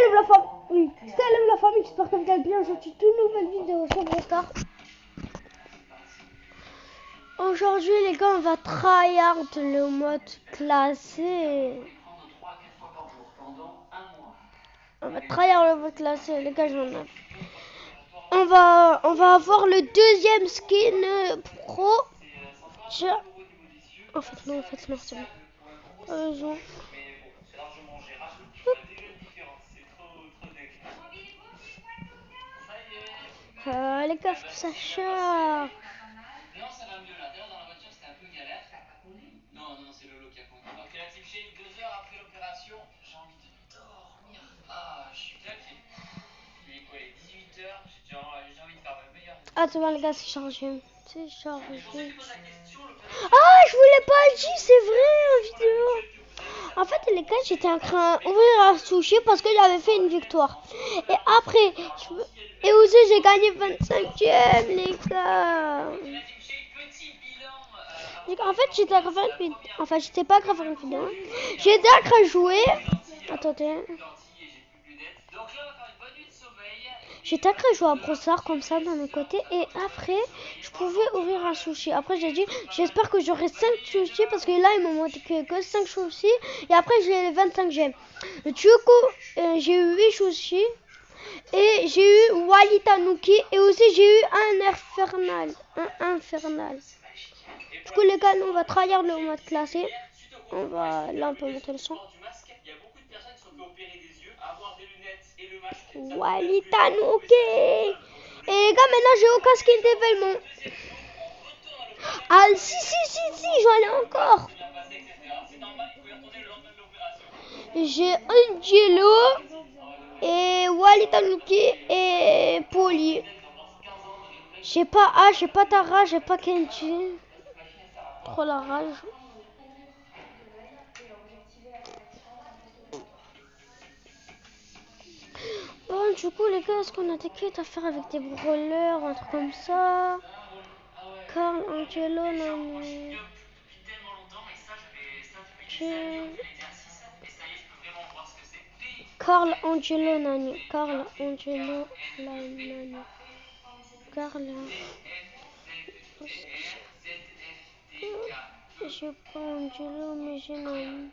Salut la famille, salut la famille, j'espère que vous allez bien. Aujourd'hui, toute nouvelle vidéo sur Brawl. Aujourd'hui les gars, on va tryhard le mode classé. On va tryhard le mode classé les gars, j'en ai. On va avoir le deuxième skin pro. Tiens. En fait non, c'est bon. Raison. Les gars, faut que ça charge. Non, ça va mieux là. D'ailleurs, dans la voiture, c'était un peu galère. Non, c'est Lolo qui a conduit. Donc, la Team Shane, 2 heures après l'opération, j'ai envie de dormir. Ah, je suis claqué. Il est quoi, les 18 heures. J'ai envie de faire ma meilleure. Ah, c'est bon, les gars, c'est chargé. C'est chargé. Ah, je vous l'ai pas dit, c'est vrai en vidéo. En fait, les gars, j'étais en train d'ouvrir un sushi parce que j'avais fait une victoire. Et après, et aussi j'ai gagné 25e, les gars. En fait, j'étais à faire une vidéo. Enfin, j'étais pas à faire une vidéo. J'étais en train de jouer. Attendez. J'étais en train de jouer à brossard comme ça dans mes côtés. Et après, je pouvais ouvrir un sushi. Après, j'ai dit, j'espère que j'aurai 5 sushis. Parce que là, il me manque que 5 sushis. Et après, j'ai les 25 gemmes. Du coup, j'ai eu 8 sushis. Et j'ai eu Wally Tanuki. Et aussi, j'ai eu un infernal. Un infernal. Du coup, les gars, nous, on va tryhard le mode classé. On va... Là, on peut monter le son. Wally Tanuki. Et les gars, maintenant, j'ai aucun skin d'événement. Ah, si, j'en ai encore. J'ai Angelo et Wally Tanuki et Poli. J'ai pas A, j'ai pas Tara, j'ai pas Kenji. Trop la rage. Bon, du coup, les gars, est-ce qu'on a des quêtes à faire avec des brawlers, un truc comme ça? Carl, Angelo, Nani. Carl, Angelo, Nani. Carl, Angelo, Nani. Carl. J'ai pas Angelo, mais j'ai Nani.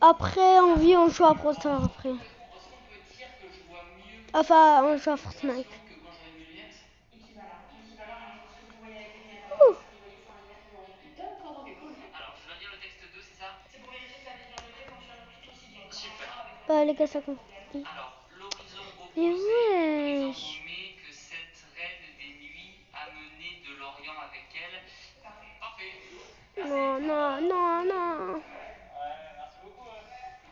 Après, on joue à Brawl après. Enfin, on joue à Fortnite. Bah, les gars, ça compte. Mais ouais. Que cette reine des nuits a mené de l'Orient avec elle. Parfait. Non. Ouais, merci beaucoup.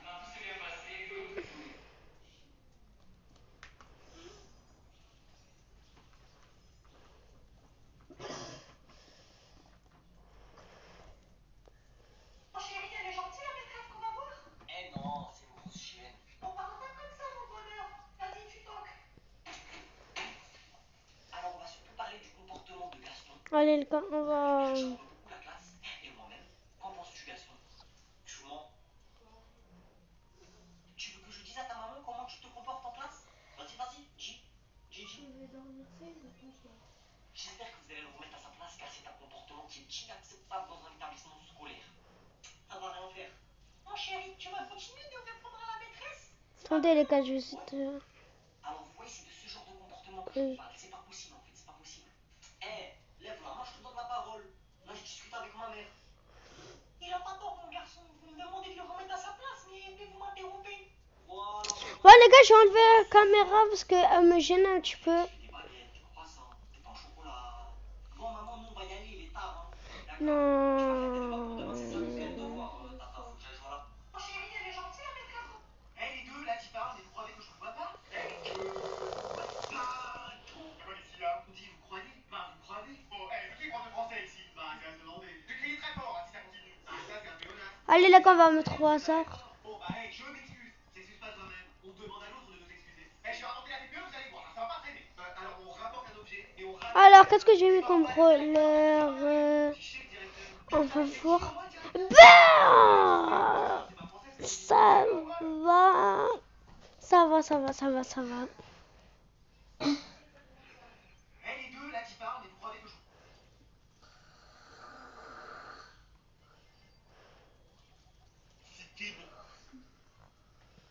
Non, tout s'est bien passé. Oh chérie, elle est gentille la maîtresse qu'on va voir. Eh non, c'est une grosse chienne. On parle pas comme ça mon bonheur. Vas-y, tu toques. Alors, on va surtout parler du comportement de Gaston. Allez, les gars, on va... Je beaucoup la classe. Et moi-même, qu'en penses-tu, Gaston? Tu mens. Tu veux que je dise à ta maman comment tu te comportes en classe? Vas-y, dis. J'espère que vous allez le remettre à sa place car c'est un comportement qui est inacceptable dans un établissement scolaire. Ça va rien faire. Oh chérie, tu vas continuer de répondre à la maîtresse? Attendez, les gars, je vais essayer de... Alors vous voyez, c'est de ce genre de comportement que je parle. C'est pas possible en fait, c'est pas possible. Lève la main, je te donne la parole. Là, je discute avec ma mère. Il a pas tort mon garçon. Vous me demandez de le remettre à sa place, mais vous m'interrompez. Voilà. Ouais, les gars, j'ai enlevé la caméra parce qu'elle me gêne un petit peu. Des baguettes, du croissant, du pain au chocolat. Bon, maman, nous, on va y aller, il est tard. Hein. Non. Oh chérie, elle est gentille la maîtresse. Les deux, là, tu parles, mais vous croyez que je vous vois pas? Les deux. Quoi qu'ici, là? On dit, vous croyez? Bah, vous croyez? Bon, c'est qui prof de français ici? Bah, ça va se demander. Tu criez très fort, si ça continue. Ah, ça, c'est un pléonasme. Allez, les gars, on va mettre au hasard. Bon, bah, je m'excuse. S'excuse pas toi-même. On demande à l'autre de nous excuser. Je vais raconter Alors, qu'est-ce que j'ai mis comme roller on va voir. Bah ça va. Ça va, ça va, ça va, ça va. Eh les deux, là qui parlent, mais vous croyez que je... C'était bon.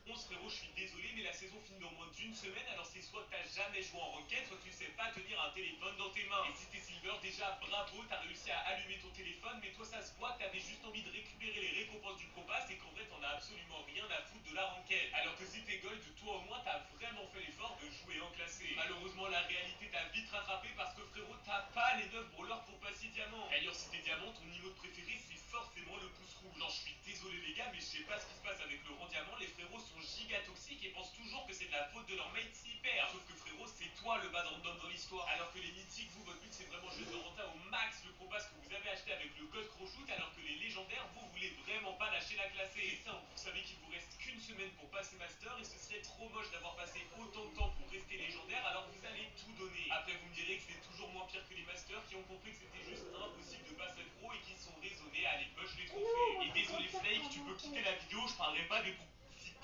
11 frérot, je suis désolé, mais la saison finit dans moins d'une semaine, alors c'est soit que t'as jamais joué en roquette, soit que tu sais pas tenir un téléphone dans tes mains. Et si t'es silver, déjà bravo, t'as réussi à allumer ton téléphone, mais toi ça se voit que t'avais juste envie de récupérer les récompenses du combat, c'est qu'en vrai t'en as absolument rien à foutre de la ranked. Alors que si t'es gold, toi au moins t'as vraiment fait l'effort de jouer en classé. Malheureusement la réalité t'a vite rattrapé parce que frérot t'as pas les 9 brawlers pour passer diamant. D'ailleurs si t'es diamant, ton niveau de préféré c'est forcément le pouce rouge. Non je suis désolé les gars, mais je sais pas ce qui se passe avec le rang diamant, les frérots sont giga toxiques et pensent toujours que c'est de la faute de leur mate s'ils perdent. Sauf que frérot, c'est toi le bad random dans l'histoire. Alors que les mythiques, vous, votre but c'est vraiment juste de renta au max le compas que vous avez acheté avec le code croshoot, alors que les légendaires, vous voulez vraiment pas lâcher la classée. C'est simple, vous savez qu'il vous reste qu'une semaine pour passer master et ce serait trop moche d'avoir passé autant de temps pour rester légendaire, alors vous allez tout donner. Après vous me direz que c'est toujours moins pire que les masters qui ont compris que c'était juste impossible de passer pro et qui sont raisonnés à aller push les trophées. Et désolé Flake, tu peux quitter la vidéo, je parlerai pas des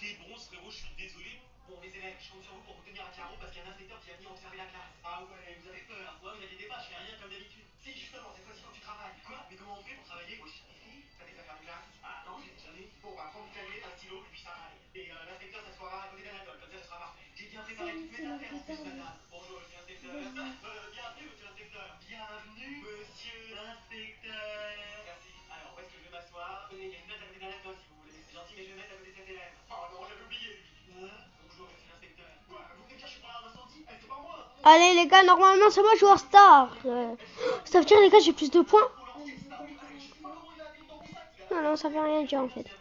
t'es bronze frérot, je suis désolé. Bon les élèves, je compte sur vous pour vous tenir à carreau parce qu'il y a un inspecteur qui a venu observer la classe. Ah ouais, vous avez peur. Moi, vous inquiétez pas, je fais rien comme d'habitude. Si, justement, cette fois-ci, faut que tu travailles. Quoi? Mais comment on fait pour travailler? Wesh, ici, t'as des affaires de classe? Ah non, je les ai jamais. Bon, bah, prends du cahier, un stylo, puis ça travaille. Et l'inspecteur s'assoira à côté d'Anatole, comme ça, ce sera parfait. J'ai bien préparé toutes mes affaires en plus, madame. Bonjour, monsieur l'inspecteur. Bienvenue, monsieur l'inspecteur. Bienvenue, monsieur l'inspecteur. Merci. Alors, où est-ce que je vais m'asseoir? Tenez, il y a une place à côté d'Anatole, si vous voulez. C'est gentil, mais je vais mettre à côté de cet élève. Oh non, j'avais oublié, lui. Bonjour, monsieur l'inspecteur. Quoi? Vous venez me chercher pour l'arme incendie? C'est pas moi. Allez les gars, normalement c'est moi joueur star. Ça veut dire les gars j'ai plus de points. Non, non, ça veut rien dire en fait. Je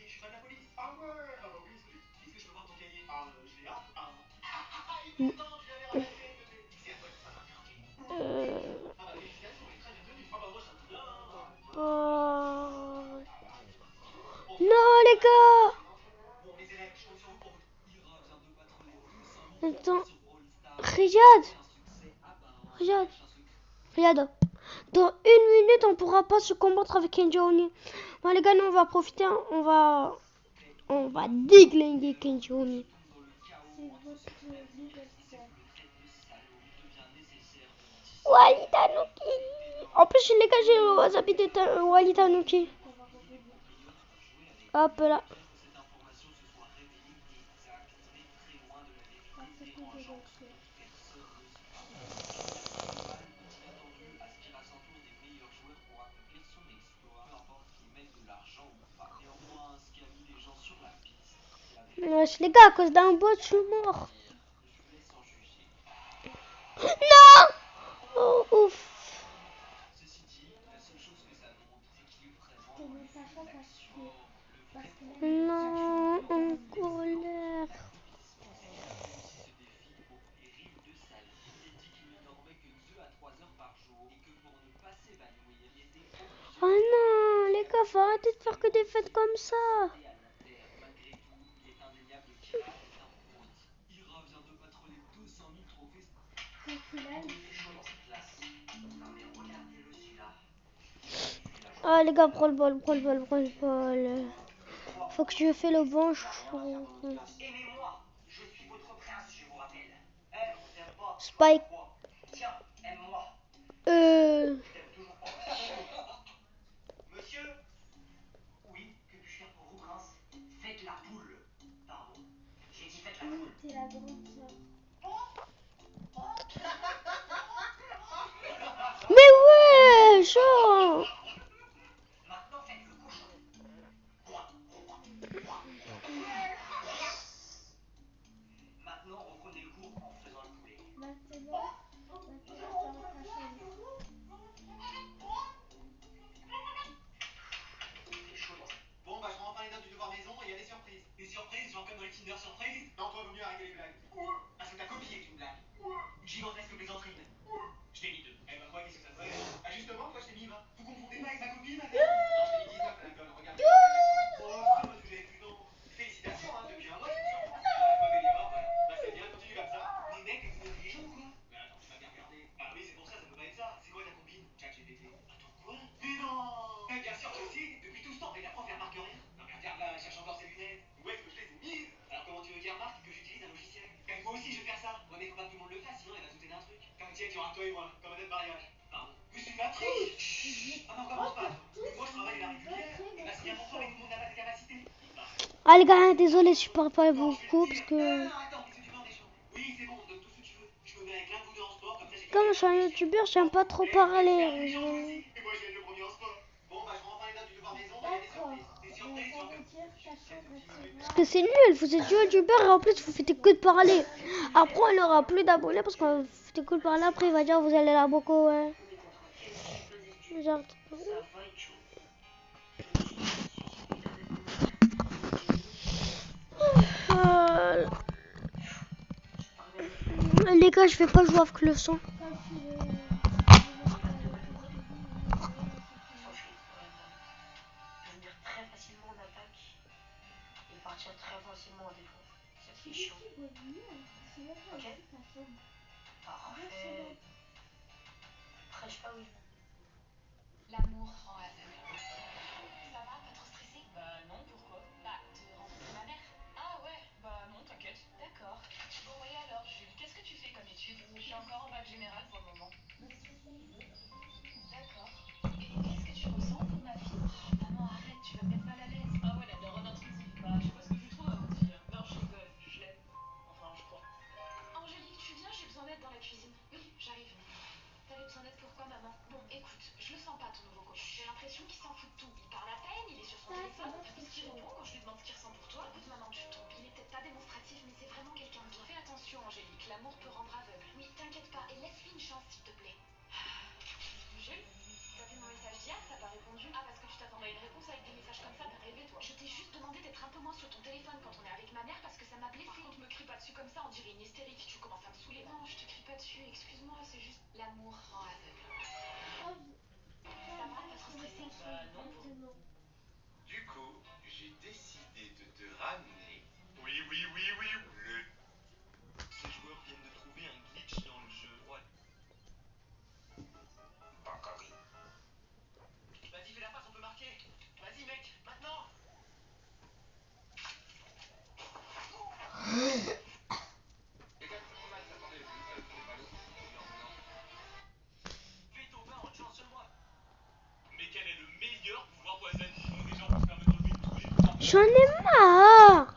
suis pas de la police. Ah ouais, ah bah oui, est-ce que je peux voir ton cahier? Je l'ai là. Et pourtant, tu l'avais ramassé, bébé. C'est à toi que ça va faire, ok. Ah bah félicitations, elle est très bienvenue. Ah bah moi ça me dit bien, Oh... Non les gars. Bon les élèves, je compte sur vous pour vous... Attends. Regarde. Regarde. Regarde. Dans une minute on pourra pas se combattre avec Kenji Oni. Bon les gars, nous on va profiter, hein. On va déglinguer Kenji Oni. Wally Tanuki. En plus les gars, j'ai le wasabi de Wally Tanuki. Hop là. Wesh, les gars, à cause d'un bot, je suis mort. Non. Oh, ouf. Non, en colère. Oh non, les gars, faut arrêter de faire que des fêtes comme ça. Ah les gars, prends le bol, prends le bol, prends le bol. Faut que je fais le bon choix. Aimez-moi, je suis votre prince, je vous rappelle. On t'aime pas. Spike. Tiens, aime-moi. Euh... Je t'aime toujours pas. Monsieur? Oui, que puis-je faire pour vous, prince? Faites la poule. Pardon. J'ai dit faites la poule. C'est la grande sœur. Mais ouais, genre. Maintenant faites le cochon. Maintenant reprenez le cours en faisant le poulet. Maintenant, ça va cracher. C'est chaud. Bon, bah je rends enfin les notes du devoir maison et il y a des surprises. Des surprises, genre comme dans les Kinder Surprise? Non, toi, vaut mieux arrêter les blagues. Parce que t'as copié une blague. Une gigantesque plaisanterie. Je t'ai mis 2. Eh ben, moi, qu'est-ce que ça te fait? Ah, justement, toi, je t'ai mis 20. Vous confondez pas avec ma copine, madame? Non, je t'ai mis 19 à l'école. Regarde. Oh, c'est parce que j'avais plus d'en. Félicitations, hein, depuis un mois, tu te sens. Je me fais des morts, voilà. Bah, c'est bien, continue comme ça. Les mecs, vous êtes les gens ou quoi? Mais attends, tu m'as bien regardé. Bah oui, c'est pour ça, ça remarque que j'utilise un logiciel. Et moi aussi je vais faire ça. Ouais, mais faut pas que tout le monde le fasse, sinon elle va douter d'un truc. T'inquiète, il y aura que toi et moi, comme un de mariage. Pardon. Mais c'est de la triche. Ah non, commence pas, toi. Moi je travaille à la régulière. Et bah c'est bien pour toi, mais tout le monde n'a pas tes capacités. Ah les gars, désolé, je parle pas Non, je vais beaucoup te parce dire. que... Attends, qu'est-ce que tu veux en échange? Oui, c'est bon, donne tout ce que tu veux. Je me mets avec l'un de vous deux en sport, comme ça j'ai... Comme je suis un youtubeur, j'aime pas trop parler. Et moi je vais être le premier en sport. Bon, bah je rentre dans les notes du devoir maison, il y a des D'accord. surprises. Des surprises, Ça genre veut comme... dire ta chambre Parce sera... que c'est nul, vous êtes youtubeur et en plus vous faites que de parler. Après on aura plus d'abonnés parce qu'on fait que de parler. Après il va dire vous allez là beaucoup, ouais. Genre... Euh, Les gars, je vais pas jouer avec le son. Quand tu veux... Venir très facilement en attaque et partir très facilement en défense. Ça te fait chaud. Ok. Parfait. Après, je sais pas où il va. L'amour rend aveugle. Ça va, pas trop stressé? Bah non, pourquoi? Bah, de rencontrer ma mère. Ah ouais, bah non, t'inquiète. D'accord. Bon, oui alors, Jules, qu'est-ce que tu fais comme étude? Je suis encore en bac général pour le moment. D'accord. Et qu'est-ce que tu ressens pour ma fille? Oh, maman, arrête, tu vas me mettre mal à l'aise. Ah ouais, la daronne intrusive. Bah, je sais pas ce que tu trouves à votre fille. Hein. Non, je rigole, je l'aime. Enfin, je crois. Angélique, tu viens, j'ai besoin d'aide dans la cuisine. Oui, j'arrive. T'avais besoin d'aide pourquoi, maman? Bon, écoute, je le sens pas, ton nouveau coach. J'ai l'impression qu'il s'en fout de tout. Il parle à peine, il est sur son téléphone. Qu'est-ce qu'il répond quand je lui demande ce qu'il ressent pour toi? Écoute, maman, tu te trompes. Il est peut-être pas démonstratif, mais c'est vraiment quelqu'un de bien. Fais attention, Angélique, l'amour peut rendre aveugle. Oui, t'inquiète pas, et laisse-lui une chance, s'il te plaît. Jules, t'as vu mon message d'hier? T'as pas répondu? Ah, parce que tu t'attendais à une réponse avec des messages comme ça, t'as rêvé, toi. Je t'ai juste demandé d'être un peu moins sur ton téléphone quand on est avec ma mère parce que ça m'a blessée. Par contre, me crie pas dessus comme ça, on dirait une hystérique. Tu commences à me saouler. Non, je te crie pas dessus, excuse-moi, c'est juste l'amour rend aveugle. Ça va, pas trop stressé? Bah non, pour... Du coup, j'ai décidé de te ramener. Oui, oui, oui, oui. Ces joueurs viennent de trouver un glitch dans le jeu. Ouais. Bacari. Vas-y, fais la passe, on peut marquer. Vas-y, mec, maintenant. Fais ton pain en chance sur moi. Mais quel est le meilleur pouvoir Wazen? Bon, déjà, on peut se permettre d'enlever tous les pouvoirs. J'en ai marre.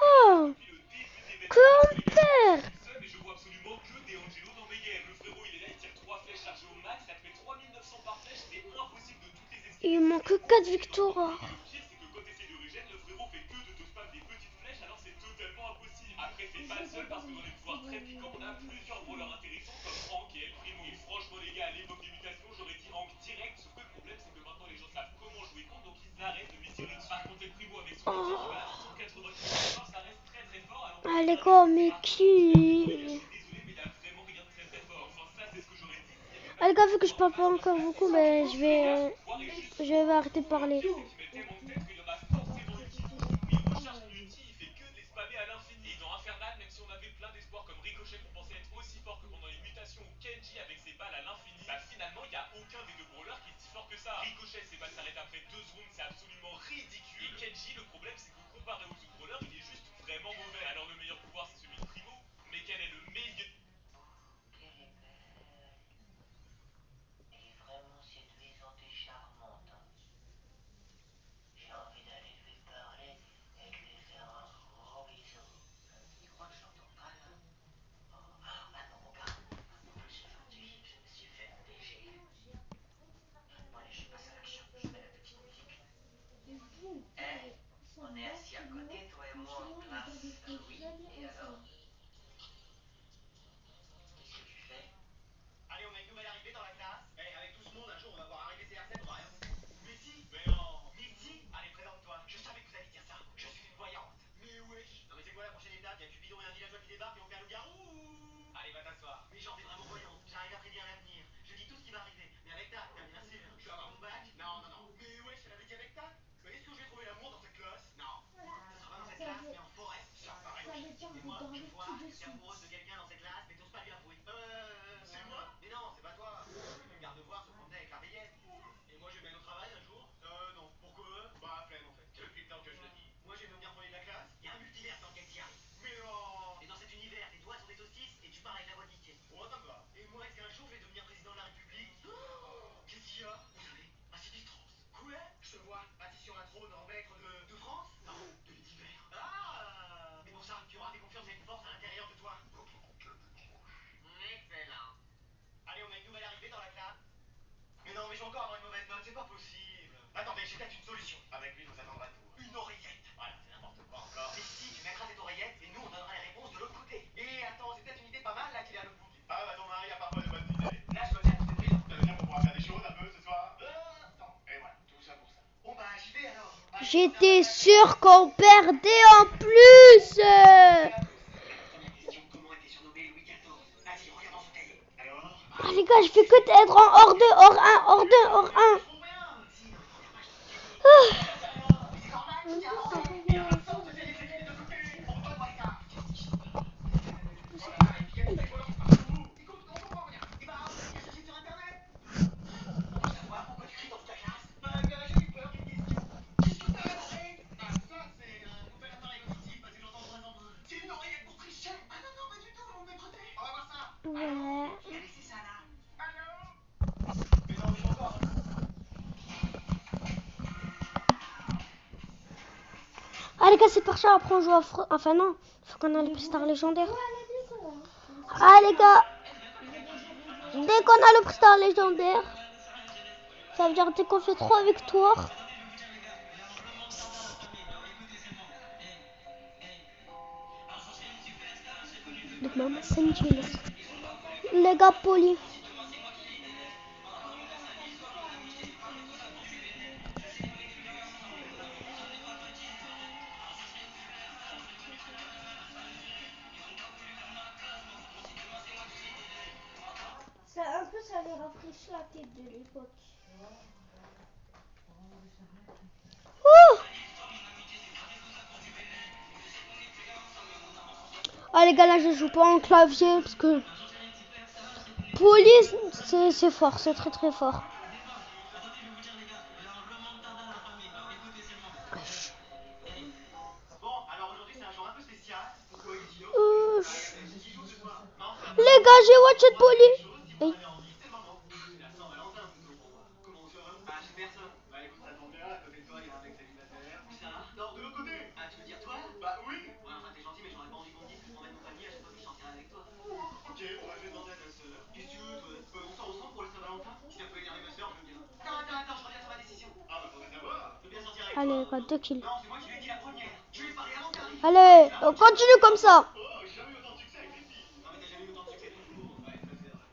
Oh, Depuis le début des que événements, on perd. seul, mais je vois absolument que des Angelo dans mes games. Le frérot, il est là, il tire 3 flèches chargées au max, ça te fait 3900 par flèche, c'est impossible de toutes les esquiver. Il manque que 4 victoires. Et le pire, c'est que quand t'essaies de régène, le frérot fait que de te spam des petites flèches, alors c'est totalement impossible. Après, c'est pas le seul, parce que dans les pouvoirs très piquants, on a plusieurs brawlers intéressants, comme Hank et El Primo. Et franchement, les gars, à l'époque des mutations, j'aurais dit Hank direct, sauf que le problème, c'est que maintenant, les gens savent comment jouer contre, donc ils arrêtent de lui tirer dessus. Par contre, El Primo, avec son ulti qui balance 180 ça reste très très fort. Alors, Allez quoi, mais qui... désolé, mais il a vraiment rien de très très fort. Enfin, ça, c'est ce que j'aurais dit. Ah les gars, vu que je parle pas encore beaucoup, mais je vais arrêter de parler. Qui met tellement de tête qu'il y en a forcément une qui touche. Du coup, il recharge son ulti, il fait que de les spammer à l'infini. Et dans Infernal, même si on avait plein d'espoir comme Ricochet qu'on pensait être aussi fort que pendant les mutations ou Kenji avec ses balles à l'infini, bah finalement, il n'y a aucun des deux brawlers qui est si fort que ça. Ricochet, ses balles s'arrêtent après 2 secondes, c'est absolument ridicule. Et Kenji, le problème, c'est que comparé aux autres brawlers, il est juste vraiment mauvais. Alors le meilleur pouvoir, c'est celui de Primo, mais quel est le meilleur? Quelle est belle. Elle est vraiment séduisante et charmante. Hein. J'ai envie d'aller lui parler et de lui faire un gros bisou. Tu crois que je l'entends pas là? Oh, ah non, regarde. En plus aujourd'hui, je me suis fait alléger. Bon allez, je passe à l'action. Je mets la petite musique. Eh, on est assis à côté, toi et moi, en classe. Oui, et alors? Qu'est-ce que tu fais? Allez, on a une nouvelle arrivée dans la classe. Eh, avec tout ce monde, un jour on va voir arriver CR7, on va rien foutre. Mais si. Mais non. Mais si. Allez, présente-toi. Je savais que vous alliez dire ça. Je suis une voyante. Mais wesh. Non mais c'est quoi la prochaine étape? Y'a du bidon et un villageois qui débarque et on fait un loup-garou. Allez, va t'asseoir. Mais j'en fais vraiment voyante. J'arrive à prédire l'avenir. Je dis tout ce qui va arriver. Mais avec tact, hein, bien sûr. Je vais avoir mon bac. Non, non, non. Mais wesh, elle avait dit avec tact. Mais est-ce que je vais trouver l'amour dans cette classe? Non. Ce sera pas dans cette classe, mais en forêt. Ça paraît logique. Et moi, je vois que t'es amoureuse de quelqu'un dans cette classe, mais t'oses pas lui avouer. C'est moi? Mais non, c'est pas toi. Le garde-voir se promenait avec la veillette. Et moi, je vais bien au travail un jour? Non. Pourquoi? Bah, flemme en fait. Depuis le temps que je le dis. Moi, je vais devenir premier de la classe. Y'a un multivers dans lequel t'y arrives. Mais non. pas possible. Attendez, j'ai peut-être une solution. Avec lui, nous attendrons un tour. Une oreillette. Voilà, c'est n'importe quoi encore. Mais si, tu mettras cette oreillette et nous, on donnera les réponses de l'autre côté. Et attends, c'est peut-être une idée pas mal là qu'il est à l'autre bout. Ah bah ton mari a parfois de bonnes idées. Là, je connais toutes les prises. Ça veut dire qu'on pourra faire des choses un peu ce soir. Non. Et voilà, tout ça pour ça. Bon bah, j'y vais alors. J'étais sûre qu'on perdait en plus. Première question, comment était surnommé Louis XIV? Vas-y, regarde dans ce cahier. Alors? Ah les gars, je fais que être en hors 2, hors 1, hors 2, hors 1. Je trouve rien. Si, dans les premières pages de ton cahier. Mais c'est normal, tu t'es avancé. Et à l'instant, ce cahier s'écrit des deux côtés. Donne-moi les gars. Voilà, et puis il y a des tailles-collantes partout. Écoute, on comprend rien. Et bah, on va aller chercher sur Internet. On peut savoir pourquoi tu cries dans toute la classe? Bah, j'ai eu peur d'une question. Qu'est-ce que t'as lancé? Ah, ça, c'est un nouvel appareil auditif, parce que j'entends de moins en moins. C'est une oreillette pour tricher. Ah non, non, pas du tout, on me prêté. On va voir ça. Ouais. Qui a laissé ça là? Allô? Mais non, mais encore. Ah les gars, c'est par ça, après on joue à enfin non, faut qu'on aille le star légendaire. Ah les gars, dès qu'on a le star légendaire, ça veut dire dès qu'on fait 3 victoires. Donc maman, c'est une tuile. Les gars polis. Un peu, ça les rafraîchit la tête de l'époque. Ouh. Ah les gars, là je joue pas en clavier parce que police, c'est fort, c'est très très fort. Bon, alors aujourd'hui, c'est un jour un peu spécial. Pourquoi il est si haut? C'est qui joue ce soir? Non, Les gars, j'ai watché de police. si vous en avez envie, c'est le moment. C'est la Saint-Valentin plutôt pour moi. Comment ça? Ah, chez personne. Bah écoute, ça tombe bien, à côté de toi, il y a un mec célibataire. Où ça? Non, de l'autre côté. Ah, tu veux dire toi? Bah oui. Ouais, enfin, t'es gentil, mais j'aurais pas envie qu'on me dise que je m'emmène mon panier à chaque fois que je sortirai avec toi. Ok, bon, bah je vais demander à ta sœur. Qu'est-ce que tu veux, toi? On sort ensemble pour la Saint-Valentin? Si ça peut énerver ma sœur, je veux bien. Attends, je reviens sur ma décision. Ah, bah faudrait savoir. Je veux bien sortir avec Allez toi. les gars, 2 kills. Non, c'est moi qui lui ai dit la première. Je lui ai parlé avant que t'arrives. Allez, on continue comme ça. Oh, j'ai jamais eu autant de succès avec les filles. Non, mais t'as jamais eu autant de succès tout court. Ouais, ça c'est vrai.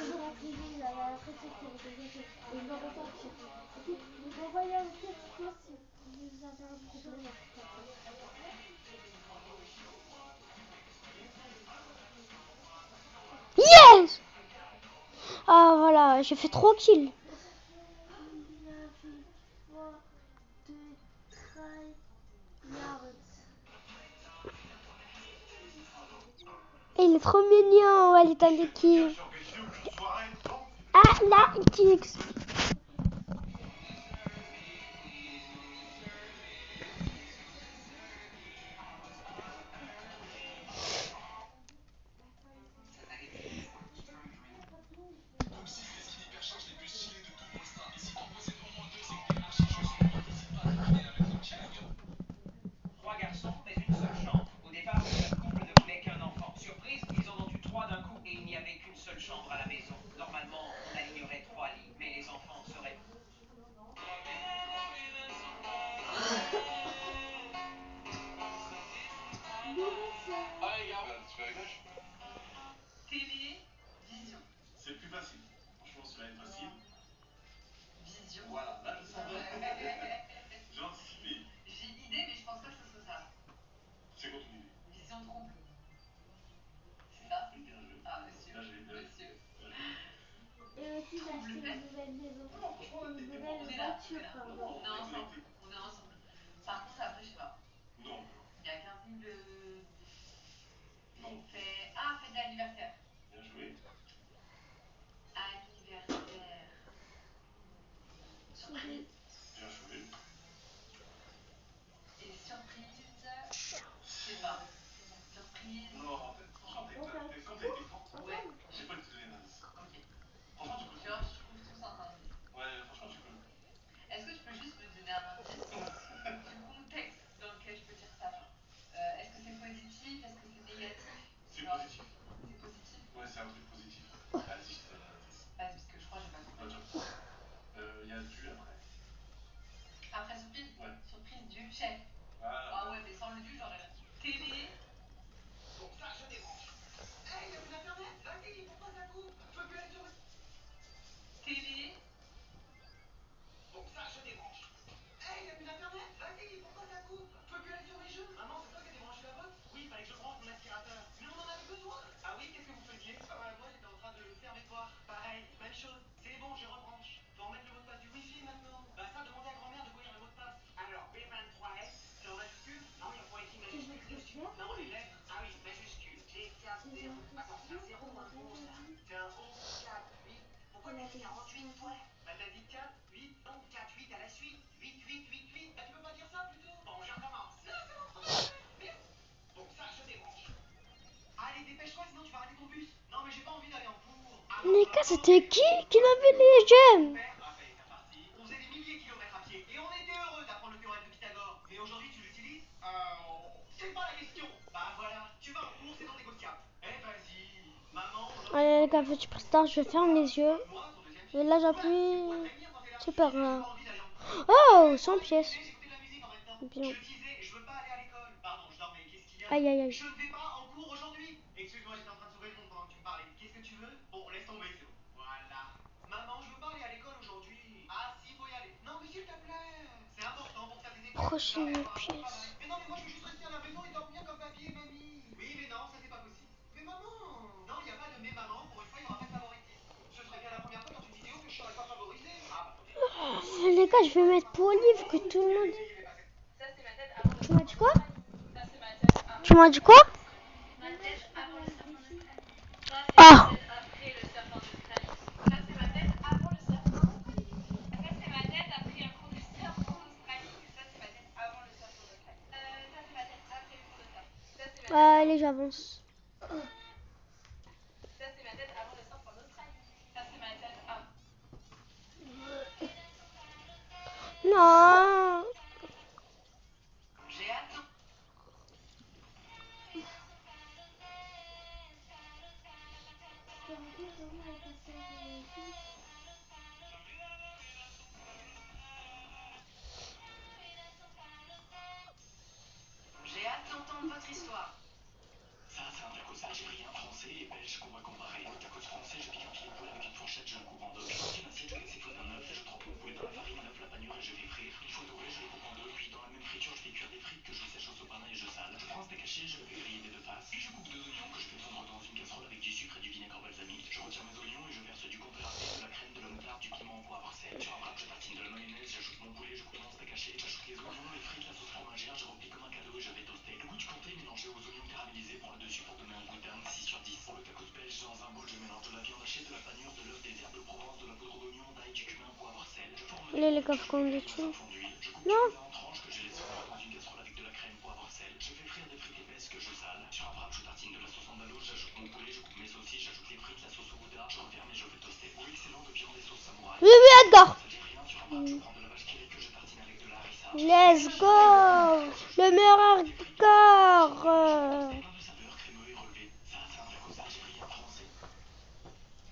Sur la télé, il avait l'impression qu'il avait dégagé. Et je le ressentir. Et puis, il m'envoyait un texto si vous avez un problème. Yes. Ah voilà, j'ai fait 3 kills. Il a fait 3 de try yards. Il est trop mignon, elle est un équipe. Ah là, Kix. Trois garçons, mais une seule chambre. Au départ, le jeune couple ne voulait qu'un enfant. Surprise, ils en ont eu 3 d'un coup et il n'y avait qu'une seule chambre à la maison. Normalement, on alignerait 3 lits, mais les enfants seraient... Télé, vision. C'est plus facile. Franchement, celui-là est facile. Vision. Voilà, là je savais. J'ai anticipé. J'ai une idée, mais je pense pas que ce soit ça. C'est quoi ton idée? Vision trouble. C'est ça? Bien joué. Ah, monsieur. Bien joué, bien joué. Monsieur. Bien joué. Et aussi, j'ai acheté une nouvelle maison. Non, franchement, là, Une t'es nouvelle On est là, voiture, on est là. pardon. On est ensemble. On est ensemble. Par contre, après, je sais pas. Non. Il y a 15 000 Non. fait... Ah, fête d'anniversaire. Bien joué. Anniversaire. Surprise. Bien joué. Et surprise. Je sais pas. Surprise. surprise. Non, franchement, On fait un comme t'as été forte, Ouais, j'ai pas du tout donné d'indice. ok. Franchement, tu peux. Tu vois, je trouve tout ça un indice. Ouais, franchement, tu peux. Est-ce que tu peux juste me donner un indice du contexte dans lequel je peux dire ça, genre est-ce que c'est positif? Est-ce que c'est négatif? C'est Genre, positif. c'est positif? Ouais, c'est un truc positif. Vas-y, je te donne un indice. Vas-y, parce que je crois que j'ai pas compris. Bah, tiens. Il y a du après. Après surprise? Ouais. Surprise du chef. Ah ouais, mais sans le du, j'aurais télé. Bon, ça, je débranche. Hey, y'a plus d'internet? Vas-y, pourquoi ça coupe? Je veux plus aller sur le. Télé. Bon, ça, je débranche. Hey, y'a plus d'internet? Vas-y, pourquoi ça coupe? Je peux plus aller sur mes jeux. Maman, c'est toi qui as débranché la box? Oui, fallait que je branche mon aspirateur. Mais on en avait besoin. Ah oui, qu'est-ce que vous faisiez? Moi, j'étais en train de faire mes devoirs. Pareil, même chose. C'est bon, je rebranche. Faut remettre le mot de passe du Wi-Fi maintenant. Bah, ça, demandez à grand-mère de vous lire le mot de passe. Alors, B23S, c'est en majuscule? Non, il y a pas écrit C'est majuscule votre dessus. père? Non, les lettres. Ah oui, majuscule. G4, C'est 0. votre Attends, c'est un 0 ou un 11 là? C'est un 11, 4, 8. Pourquoi t'as dit 48 toi? Bah, t'as dit 4, 8, donc 4, 8 à la suite. 8, 8, 8, 8. Bah, tu peux pas dire ça plutôt? Bon, je recommence. Non, c'est bon, merde. Bon, ça, je débranche. Allez, dépêche-toi, sinon tu vas rater ton bus. Non, mais j'ai pas envie d'aller en cours. Les gars, c'était qui l'avait les gemmes? Ah, ça y est, c'est reparti. On faisait des milliers de kilomètres à pied. Et on était heureux d'apprendre le théorème de Pythagore. Mais aujourd'hui, tu l'utilises? C'est pas la question. Bah voilà, tu vas en cours, c'est non négociable. Eh, vas-y. Maman, Allez les gars, petit prestar, je ferme les yeux. moi, ton deuxième Et fils. là, Tu j'appuie. pourrais prévenir quand t'es là. Super J'ai rare. pas envie d'aller en cours. Oh, 100 pièces. J'écoutais de la musique en même temps. Bien. Je disais, je veux pas aller à l'école. Pardon, je dormais, qu'est-ce qu'il y a? Aïe, aïe, aïe. Je ne vais pas en cours aujourd'hui. Excuse-moi, j'étais en train de sauver le monde pendant que tu me parlais. Qu'est-ce que tu veux? Bon, laisse tomber, c'est bon. Voilà. Maman, je veux pas aller à l'école aujourd'hui. Ah si, faut y aller. Non, mais s'il te plaît. C'est important pour faire des études. Prochaine Jamais avoir un bon pièce. travail. Mais non, mais moi je veux juste rester à la maison et dormir comme papy et mamie. Oui, mais non, ça c'est pas possible. Mais maman. Non, il n'y a pas de mais maman. Pour une fois, il n'y aura pas de favoritisme. Ce serait bien la première fois dans une vidéo que je serais pas favorisé. Ah, bah, ok. Les gars, je vais mettre pour livre que tout le monde. Ça, c'est ma tête avant le Tu m'as dit quoi? Ça, c'est ma tête avant. Tu m'as dit quoi? Ma tête avant le serpent d'Australie. Ça, c'est Ah. ma tête après le serpent d'Australie. Ça, c'est ma tête avant le serpent d'Australie. Ça, c'est ma tête après un cours de serpent d'Australie. Ça, c'est ma tête avant le serpent d'Australie. Ça, c'est ma tête après le cours de serpent. Ça, c'est ma tête. Allez, j'avance. Ça, c'est ma tête avant le serpent d'Australie. Ça, c'est ma tête avant. Non. J'ai hâte. J'ai hâte d'entendre votre histoire. Ça, c'est un tacos algérien, français et belge qu'on va comparer. Le tacos français, je pique un filet de poulet avec une fourchette, je le coupe en deux. Je remplis l'assiette, je laisse éclore un œuf, je trempe mon poulet dans la farine, un œuf, la panure et je fais frire. Une fois doré, je le coupe en deux, puis dans la même friture, je fais cuire des frites que je sèche au sopalin et je sale. Je prends un steak haché, je le fais griller des deux faces. Puis je coupe deux oignons que je fais fondre dans une casserole avec du sucre et du vinaigre balsamique. Je retire mes oignons et je verse du comté râpé, de la crème, de la moutarde, du piment, poivre, sel. Sur un wrap, je tartine de la mayonnaise, j'ajoute mon poulet, je coupe mon steak haché, j'ajoute les oignons, les frites, la sauce fromagère, je replie comme un cadeau et je vais toaster. Le goût du comté mélangé aux oignons caramélisés prend le dessus pour donner un goût d'âme 6 sur 10. Pour le tacos belge, dans un bol, je mélange de la viande hachée, de la panure, de l'œuf, des herbes de Provence, de la poudre d'oignon, d'ail, du cumin, poivre, sel. Je forme Allez, les gars, faut qu'on le tue. je coupe Non. en tranches que je laisse fondre dans une casserole avec de la crème, poivre, sel. Je fais frire des frites épaisses que je sale. Sur un wrap, je tartine de la sauce andalouse, j'ajoute mon poulet, je coupe mes saucisses, j'ajoute les frites, la sauce au gouda, je referme et je fais toaster. Goût excellent de viande et sauce samouraï. Oui, oui, Edgar. Ça dit rien, sur un wrap, je prends de la vache qui rit que je tartine avec de la harissa. Let's go. Le meilleur Edgar. Plein de saveurs crémeux et relevé. Ça, c'est un tacos algérien français.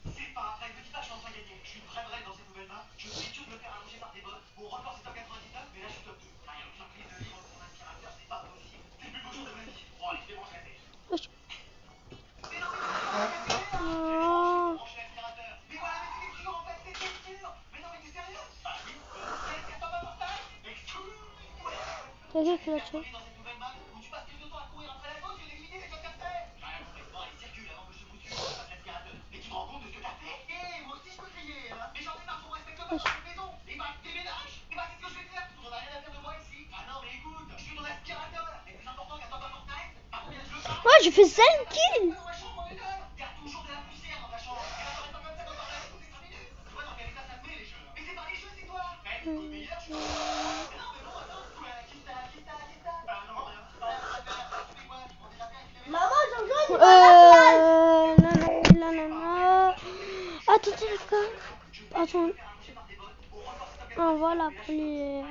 C'est pas vrai, ne me dis pas que je vais enfin gagner. Je suis une vraie dans cette nouvelle map. Je suis sûr de me faire allonger par des bots. Mon record c'est top 99, mais là je suis top 2. Ah, il y a aucune prise de livre pour mon aspirateur, c'est pas possible. C'est le plus beau jour de ma vie. Bon, allez, je débranche la tête. Wesh. Mais non, mais c'est pas cassé, hein. J'ai débranché pour brancher l'aspirateur. Mais voilà, mais c'est dur en fait, c'est dur. Mais non, mais t'es sérieux? Ah oui, qu'est-ce que t'as pas portail? Excuse-moi. Quelqu'un qui l'a tué. Dans cette nouvelle map où tu passes plus de temps à courir après la faute que d'éliminer les choses comme ça. J'ai rien compris. Bon, allez, circule avant que je te bouscule. Je passe l'aspirateur. Mais tu te rends compte de ce que t'as fait? Hé, moi aussi je peux crier, hein. Mais j'en ai marre qu'on me respecte pas dans cette maison. Et bah, déménage. Et bah, c'est ce que je vais faire. On en a rien à faire de moi ici. Ah non, mais écoute, je suis ton aspirateur. C'est plus important qu'un top à Fortnite. Par combien je le passe? Ouais, j'ai fait 5 kills. Dans ma chambre en une heure. Il y a toujours de la poussière dans ta chambre. Et là, t'aurais pas comme ça quand t'aurais écouté 5 minutes. Ouais, dans quel état ça te met les jeux? Mais c'est pas les jeux, c'est toi. Mais écoute, meilleur, je suis. Mais non, attends. Ouais, qui ça? Ah non, rien. Tu fais quoi? Tu m'en déjà fait un Maman, son... Oh, voilà, pour les...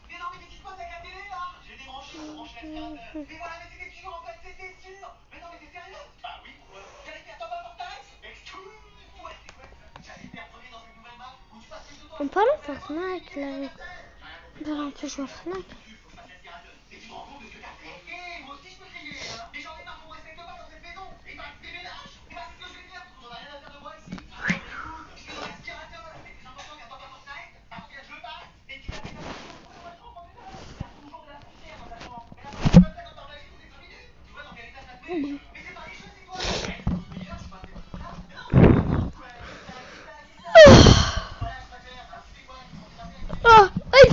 Mais non, mais qu'est-ce qui se passe avec la télé là? J'ai débranché, je branche l'aspirateur. Mais voilà, mais c'était sûr en fait, c'était sûr. Mais non, mais t'es sérieux? Bah oui, pourquoi? J'allais faire Top Fortnite. Ouais, c'est quoi ça? J'allais faire premier dans cette nouvelle map où tu passes plus de temps. On parle de Fortnite, là. On peut jouer à Fortnite. Et tu te rends compte de ce que t'as fait? Hé, moi aussi je peux crier, hein. Mais j'en ai marre qu'on me respecte pas dans cette maison. Et bah, déménage. Et bah, c'est ce que je vais faire, parce que j'en ai rien à faire de moi ici. Alors, écoute, je suis dans l'aspirateur. Mais c'est important qu'un Top Fortnite, avant que je le passe, et qu'il a fait la chose. Moi, je comprends plus. Il y a toujours de la poussière dans ta chambre. Mais là, c'est comme ça quand t'en magie toutes les 5 minutes. Tu vois dans quel état ça te met? Mais c'est pas les jeux, c'est toi. Ouais, c'est tout ce que je suis passé par là. Mais non, ouais, voilà, je préfère. Alors, tu sais quoi? Tu prends des affaires. Oh, aïe.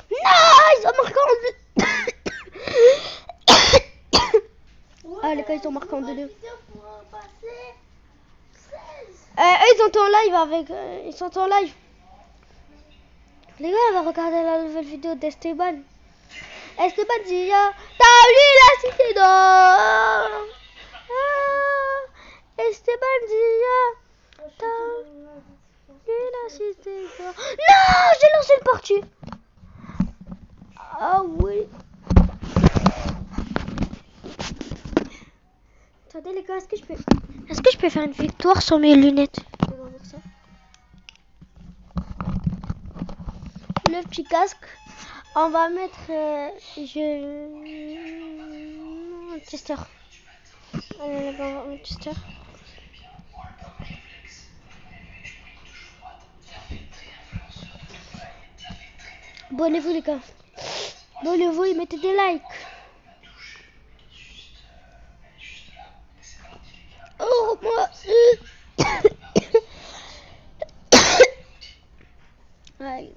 Non, ils ont marqué en 2. Ah, les gars, ils ont marqué en 2-2. Vidéo pour passer 16. Eux, ils sont en live avec... ils sont en live. Les gars, on va regarder la nouvelle vidéo d'Esteban. Esteban dit... T'as lu la cité d'or. Esteban dit... T'as lu la cité d'or. Non, j'ai lancé une partie. Ah oui. Attendez les gars, est-ce que je peux faire une victoire sans mes lunettes? On va voir ça. Le petit casque. On va mettre Manchester. Allez les gars, on va Manchester. Abonnez-vous les gars. Abonnez-vous et mettez des likes. Oh moi. Ouais.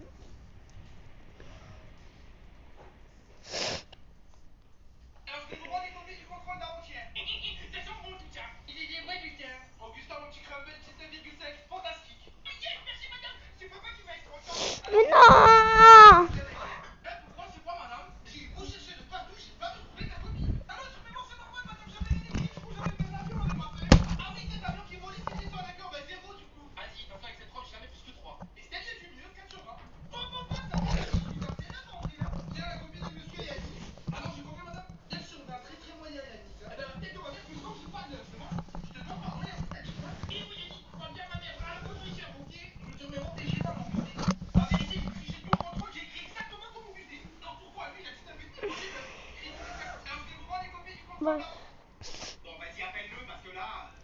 Alors, je comprends les copies du contrôle d'avant-hier. C'est son bon tout ça. Il est livré du tien. Augustin, mon petit crumble, c'est 9,5. Fantastique. Merci madame. C'est papa qui m'a extra. Mais non. Pourquoi c'est quoi madame? J'ai beau chercher de partout, j'ai pas trouvé ta copie. Alors je fais bon, c'est normal madame, j'avais une équipe, du coup j'avais fait l'avion avec ma frère. Ah oui, cet avion qui volait, c'était toi d'accord, bah zéro du coup. Vas-y, comme ça avec cette robe, jamais plus que 3. Et c'était que tu mieux, 4 sur 20. Bon, ça c'est la santé, hein. Tiens, la copie de monsieur Yannick. Alors j'ai compris madame? Bien sûr, on a un très très moyen Yannick. Eh ben peut-être on va dire que je suis pas neuf, c'est bon? Je te dois parler, tu vois? Et oui Yannick, pas bien ma mère, à la bonne richesse, ok? Je te mets mon TG pas mon budget. En vérité, vous trichez tout au contrôle, j'ai écrit exactement comme vous budget. Non, pourquoi lui, il a tout un budget, moi j'ai pas écrit tout exactement. Alors je vais vous prendre les copies du contrôle. Ouais. Bon, vas-y, appelle-le parce que là.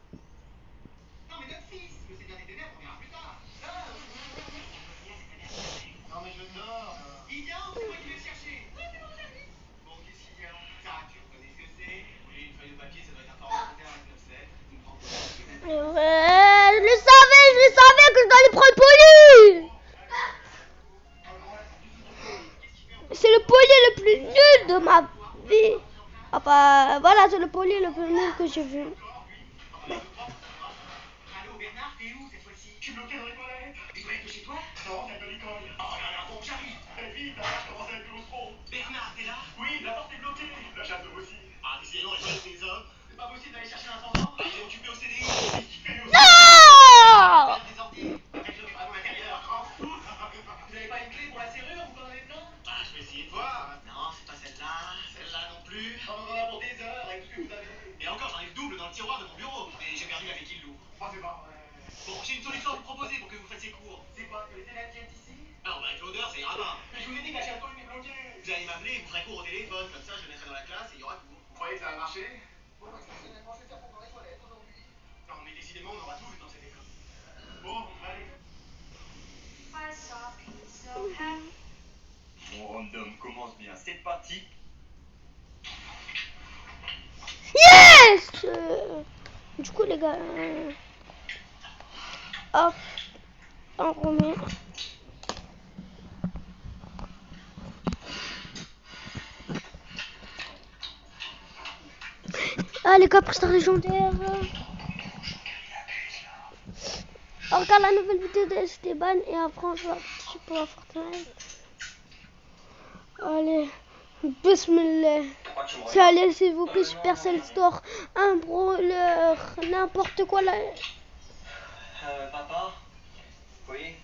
Non, mais notre fils, le Seigneur des Ténèbres, on verra plus tard. Non, mais je dors. Il vient ou c'est moi qui vais le chercher? Oui, c'est mon service. Bon, qu'est-ce qu'il y a? Ça, tu reconnais ce que c'est? Oui, une feuille de papier, ça doit être un format moderne avec 9-7. Une grande Je le savais que je dois aller prendre le poli. C'est le poli le plus nul de ma vie. Enfin, voilà, c'est le poli le plus nul que j'ai vu. Allô, Bernard, t'es où cette fois-ci? Je suis bloqué dans les toilettes. Tu dois être chez toi? Non, c'est de l'école. Oh là là, bon, j'arrive. Vite, là, je commence à être claustro. Bernard, t'es là? Oui, la porte est bloquée. La chatte aussi. Ah, décidément, les toilettes, c'est les hommes. C'est pas possible d'aller chercher un intendant. Il est occupé au CDI. Qu'est-ce qu'il fait au CDI? Non. Des ordi. Quelqu'un qui va à l'intérieur. Vous avez pas une clé pour la serrure? Vous en avez plein? Ah, je vais essayer de voir. Non, c'est pas celle-là. Celle-là non plus. On en a pour des heures avec tout ce que vous avez. Et encore, j'en ai le double dans le tiroir de mon bureau. Et j'ai perdu avec qui le louvre. Oh, c'est pas vrai. Bon, j'ai une solution à vous proposer pour que vous fassiez court. C'est quoi? Que les élèves viennent ici? Non, bah avec l'odeur, ça ira pas. Mais je vous ai dit que la chapeau était bloquée. Vous allez m'appeler, vous ferez court au téléphone. Comme ça, je le mettrai dans la classe et il y aura cours. Vous croyez que ça va marcher? Bon, exceptionnellement, je vais faire pour dans les toilettes aujourd'hui. Non, mais décidément, on aura tout vu dans cette école. Bon, allez. Mon random commence bien. C'est parti. Yes. Du coup, les gars, hop, on remet. Ah, les gars, prestar légendaire. On regarde la nouvelle vidéo de Esteban et après on joue un petit peu à Fortnite. Allez, bismillah. Ça, allez, s'il vous plaît, Supercell Store, un brawler, n'importe quoi là. Papa? Oui?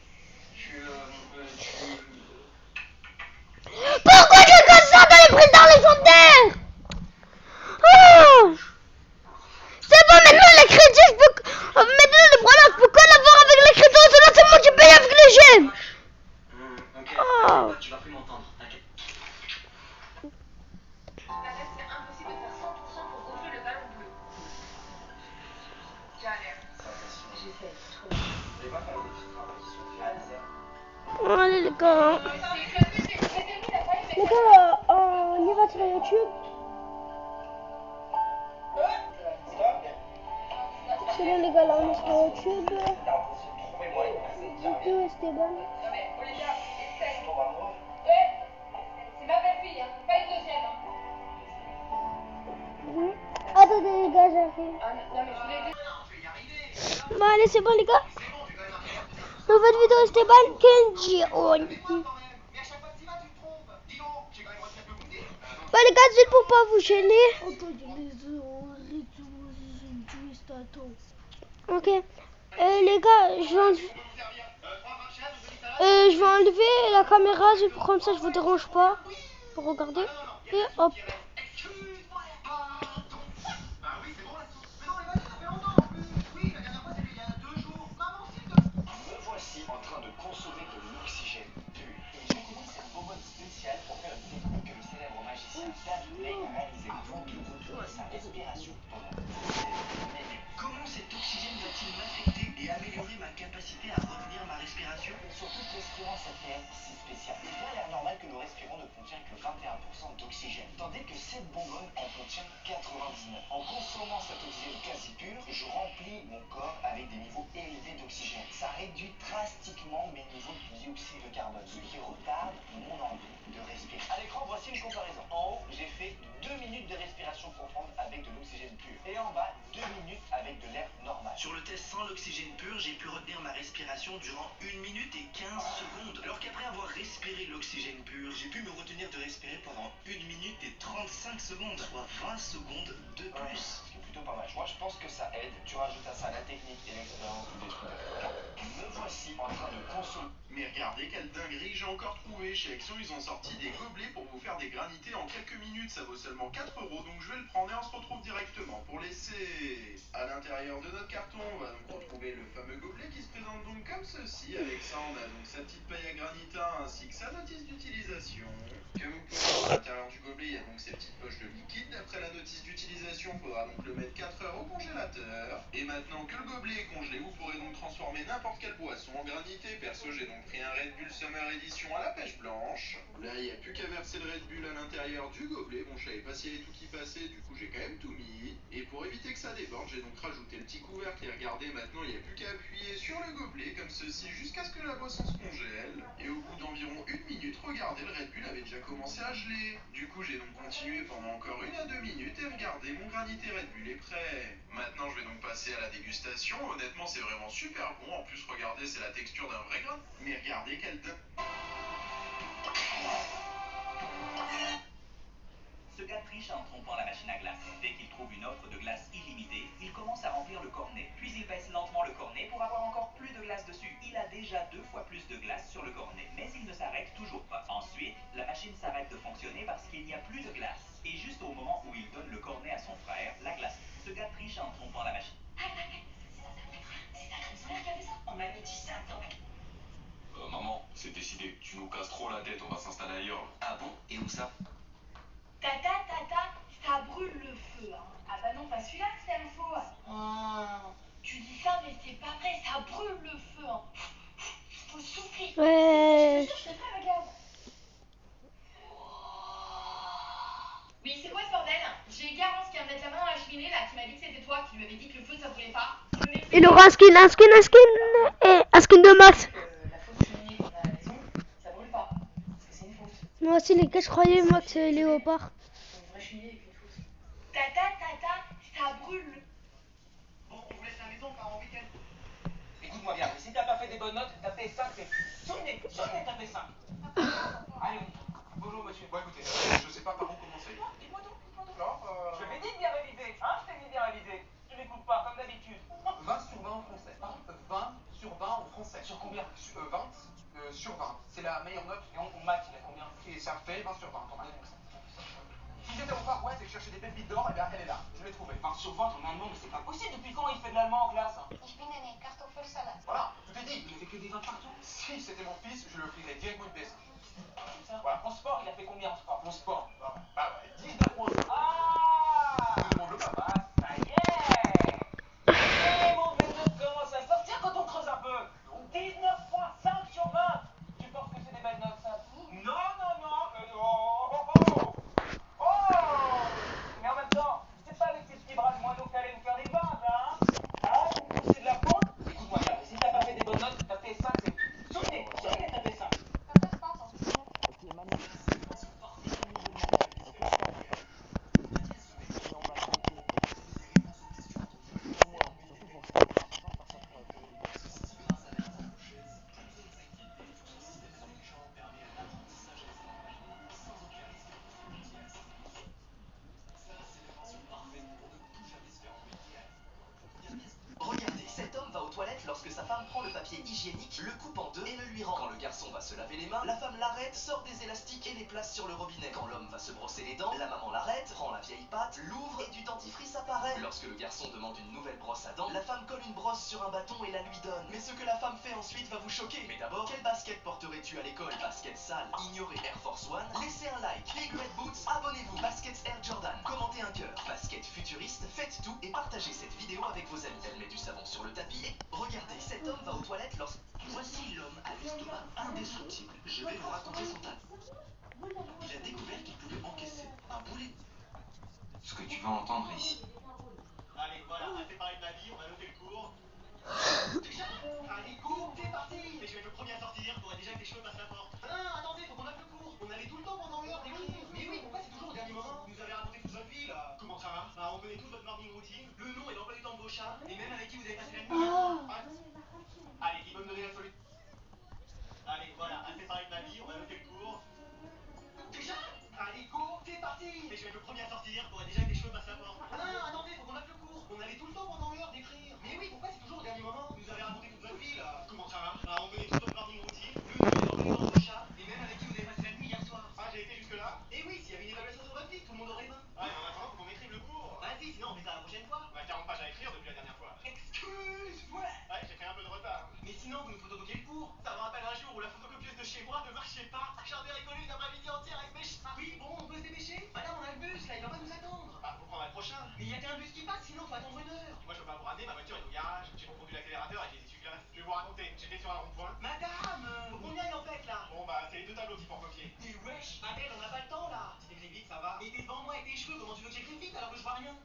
Pourquoi je casse ça dans les présidents légendaires? Oh, c'est bon, maintenant les crédits, je peux. Maintenant le brawler, je peux collaborer avec les crédits, sinon c'est moi qui paye avec les gemmes. Ok, Oh. tu vas plus m'entendre, t'inquiète. Là, c'est impossible de faire 100% pour gonfler le ballon bleu. Galère. J'essaie. Allez les gars. Les gars, on y va sur YouTube. C'est bon les gars, là on est sur YouTube. Vidéo Esteban. Non mais, Olivia, essaye. Ouais, c'est ma belle-fille, hein. Pas une deuxième. Hein. Attendez les gars, j'arrive. Ah non, mais je voulais dire. Bon allez, c'est bon les gars. Nouvelle vidéo Esteban Kenji. Oh. Bon les gars, c'est pour pas vous gêner. Ok. Les gars, je vais enlever la caméra, comme ça je vous dérange pas. Pour regarder. Et hop. Me voici en train de consommer de l'oxygène pur. Et j'utilise cette bonbonne spéciale pour faire une technique que le célèbre magicien David Blaine a réalisée avant de contrôler sa respiration pendant des minutes. Comment cet oxygène va-t-il m'affecter et améliorer ma capacité à retenir ma respiration? Surtout respirant cet air si spécial. Et bien l'air normal que nous respirons ne contient que 21% d'oxygène, tandis que cette bonbonne en contient 99. En consommant cet oxygène quasi pur, je remplis mon corps avec des niveaux élevés d'oxygène. Ça réduit drastiquement mes niveaux de dioxyde de carbone, ce qui retarde mon envie de respirer. À l'écran, voici une comparaison. En haut, j'ai fait 2 minutes de respiration profonde avec de l'oxygène pur. Et en bas, 2 minutes avec de l'air normal. Sur le test sans l'oxygène pur, j'ai pu retenir ma respiration durant 1 minute et 15 secondes. Alors qu'après avoir respiré l'oxygène pur, j'ai pu me retenir de respirer pendant 1 minute et 35 secondes, soit 20 secondes de plus. Ouais, ce qui est plutôt pas mal. Moi, je pense que ça aide. Tu rajoutes à ça la technique et l'expérience du destructeur. Me voici en train de consommer. Mais regardez quelle dinguerie j'ai encore trouvé. Chez Action, ils ont sorti des gobelets pour vous faire des granités en quelques minutes. Ça vaut seulement 4 €, donc je vais le prendre et on se retrouve directement pour laisser. À l'intérieur de notre carton, on va donc retrouver le fameux gobelet qui se présente donc comme ceci. Avec ça, on a donc sa petite paille à granita ainsi que sa notice d'utilisation. Que vous pouvez voir à l'intérieur du gobelet, il y a donc ces petites poches de liquide. D'après la notice d'utilisation, il faudra donc le mettre 4 heures au congélateur. Et maintenant que le gobelet est congelé, vous pourrez donc transformer n'importe quelle boisson en granité. Perso, j'ai donc pris un Red Bull Summer Edition à la pêche blanche. Là, il n'y a plus qu'à verser le Red Bull à l'intérieur du gobelet. Bon, je savais pas s'il y avait tout qui passait, du coup j'ai quand même tout mis. Et pour éviter que ça déborde, j'ai donc rajouté le petit couvercle. Et regardez, maintenant il n'y a plus qu'à appuyer sur le gobelet comme ceci jusqu'à ce que la boisson se congèle. Et au bout d'environ 1 minute, regardez, le Red Bull avait déjà commencé à geler. Du coup, j'ai donc continué pendant encore 1 à 2 minutes et regardez, mon granité Red Bull est prêt. Maintenant, je vais donc passer à la dégustation. Honnêtement, c'est vraiment super bon. En plus, regardez, c'est la texture d'un vrai grain. Mais regardez quelle... Ce gars triche en trompant la machine à glace. Dès qu'il trouve une offre de glace illimitée, il commence à remplir le cornet. Puis il baisse lentement le cornet pour avoir encore plus de glace dessus. Il a déjà 2 fois plus de glace sur le cornet, mais il ne s'arrête toujours pas. Ensuite, la machine s'arrête de fonctionner parce qu'il n'y a plus de glace. Et juste au moment où il donne le cornet à son frère, la glace. Ce gars triche en trompant la machine. C'est ta crème solaire qui a fait ça. On m'avait dit ça, toi. Maman, c'est décidé. Tu nous casses trop la tête, on va s'installer ailleurs. Ah bon? Et où ça? Tata, ça brûle le feu, hein. Ah bah non, pas celui-là, c'est l'info. Oh, tu dis ça, mais c'est pas vrai, ça brûle le feu, hein. Faut souffler. Ouais. Je sais pas, regarde. Oui, c'est quoi ce bordel? J'ai Garance qui vient de mettre la main dans la cheminée, là, qui m'a dit que c'était toi qui lui avais dit que le feu ça brûlait pas. Il aura un skin et un skin de max. La fausse cheminée qu'on a à la maison, ça brûle pas. Parce que c'est une fausse. Moi aussi les gars, je croyais moi que c'est léopard. Une vraie cheminée avec une fausse. Tata, ça brûle. Bon, on vous laisse à la maison, on part en week-end. Écoute, Écoute-moi bien, si t'as pas fait des bonnes notes, t'as fait 5, c'est sonné, t'as fait 5. Allez, on y va. Bonjour monsieur. Bon, écoutez, je sais pas par où commencer. Dis-moi donc. Alors, Je t'ai dit de bien réviser, hein, je t'ai dit de bien réviser. Tu m'écoutes pas, comme d'habitude. 20 sur 20 en français. 20 sur 20 en français. Sur combien 20 sur 20. C'est la meilleure note. Et on maths, il a combien Et ça fait 20 sur 20. Ton année, donc ça. Si j'étais au Far West et que je cherchais des pépites d'or, eh bien, elle est là. Je l'ai trouvée. 20 sur 20 en allemand, mais c'est pas possible. Depuis quand il fait de l'allemand en classe Ich bin eine Kartoffelsalat. Voilà, tout est dit. Il fait que des 20 partout. Si c'était mon fils, je lui offrirais directement une PS. Comme ça. Voilà. En sport, il a fait combien en sport Mon sport. Ah ouais, 19 points. Ah Je demande le pas. Ah, ça y est. Et mon notes commence à sortir quand on creuse un peu. 19,5 sur 20. Tu penses que c'est des belles notes, ça? Non, oh. Mais en même temps, c'est pas avec ces petits bras de moineaux que t'allais nous faire des peintes, hein? Ah, vous me poussez de la faute? Écoute-moi bien, si t'as pas fait des bonnes notes, t'as fait 5, c'est sonné, t'as fait 5. Regardez, cet homme va aux toilettes lorsque sa femme prend le papier hygiénique, le coupe en deux et le lui rend. Quand le garçon va se laver les mains, la femme l'arrête, sort des élastiques et les place sur le robinet. Quand l'homme va se brosser les dents, la maman l'arrête, prend la vieille pâte, l'ouvre et du dentifrice apparaît. Lorsque le garçon demande une nouvelle brosse à dents, la femme colle une brosse sur un bâton et la lui donne. Mais ce que la femme fait ensuite va vous choquer. Mais d'abord, quelle basket porterais-tu à l'école? Basket sale, ignorez Air Force One, laissez un like, Big Red Boots, abonnez-vous, Baskets Air Jordan, commentez un cœur, basket futuriste, faites tout et partagez cette vidéo avec vos amis. Elle met du savon sur le tapis et regardez, cet homme va aux toilettes lorsque... Voici l'homme à l'estomac indestructible. Je vais vous raconter son tas. Il a découvert qu'il pouvait encaisser un boulet. Ce que tu vas entendre ici. Allez, voilà, assez parlé de ma vie, on va noter le cours. Déjà Allez, cours, t'es parti. Mais je vais être le premier à sortir, faudrait déjà que tes cheveux passent la porte. Ah, attendez, faut qu'on note le cours. On avait tout le temps pendant l'heure d'écrire. Mais oui, pourquoi c'est toujours au dernier moment? Vous nous avez raconté toute votre vie, là. Comment ça va? Ah, on connaît tous votre morning routine, le nom et l'emploi du temps de vos chats, et même avec qui vous avez passé la nuit hier soir. Allez, qui peut me donner la solution? Allez, voilà, assez parlé de ma vie, on va noter le cours. Déjà Allez, cours, t'es parti. Mais je vais être le premier à sortir, faudrait déjà que tes cheveux passent la porte. Ah, attendez, faut qu'on note le cours. On avait tout le temps pendant l'heure d'écrire. Mais oui, pourquoi c'est toujours au dernier moment? Vous nous avez raconté toute votre vie, là. Comment ça va? Ah, on connaît tous votre morning routine, le nom et l'emploi du temps de vos chats, et même avec qui vous avez passé la nuit hier soir. Ah, j'ai été jusque-là. Et oui, s'il y avait une évaluation sur votre vie, tout le monde aurait 20. Ah, mais en attendant, faut qu'on écrive le cours. Vas-y, sinon on fait ça la prochaine fois. On a 40 pages à écrire depuis la dernière fois. Excuse-moi. Ouais, j'ai pris un peu de retard. Mais sinon, vous nous photocopiez le cours. Ça me rappelle un jour où la photocopieuse de chez moi ne marchait pas. J'en ai rigolé une après-midi entière avec mes chats. Oui, bon, on peut se dépêcher. Madame, on a le bus, là, il va pas nous attendre. Ah, faut prendre le prochain. Mais il y a qu'un bus qui passe, sinon faut attendre 1 heure. Moi, je peux pas vous ramener, ma voiture est au garage. J'ai confondu l'accélérateur avec les essuie-glaces. Je vais vous raconter, j'étais sur un rond-point. Madame, faut qu'on y aille en fait, là. Bon, bah, c'est les 2 tableaux qu'il faut copier. Mais wesh, Adèle, on n'a pas le temps, là. Si t'écris vite, ça va. Mais t'es devant moi avec tes cheveux, comment tu veux que j'écrive vite alors que je vois rien?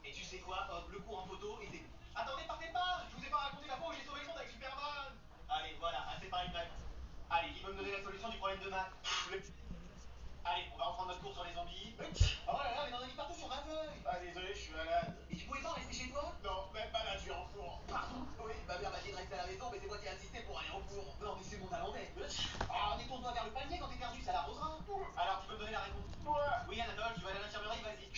Et tu sais quoi, hop, le cours en photo et c'est... Attendez, partez pas. Je vous ai pas raconté la fois où j'ai sauvé le monde avec Superman. Allez, voilà, assez parlé de maths. Allez, qui peut me donner la solution du problème de maths? Allez, on va reprendre notre cours sur les zombies. Oh là là, mais t'en as mis partout sur ma feuille. Ah, désolé, je suis malade. Et tu pouvais pas rester chez toi? Non, même pas là, je suis en cours. Pardon? Oui, ma mère m'a dit de rester à la maison, mais c'est moi qui ai insisté pour aller en cours. Non, mais c'est mon talonnet. Ah, détourne-toi vers le panier quand t'es perdu, ça l'arrosera. Alors, tu peux me donner la réponse? Oui, Anatole, tu vas aller à l'infirmerie, vas-y.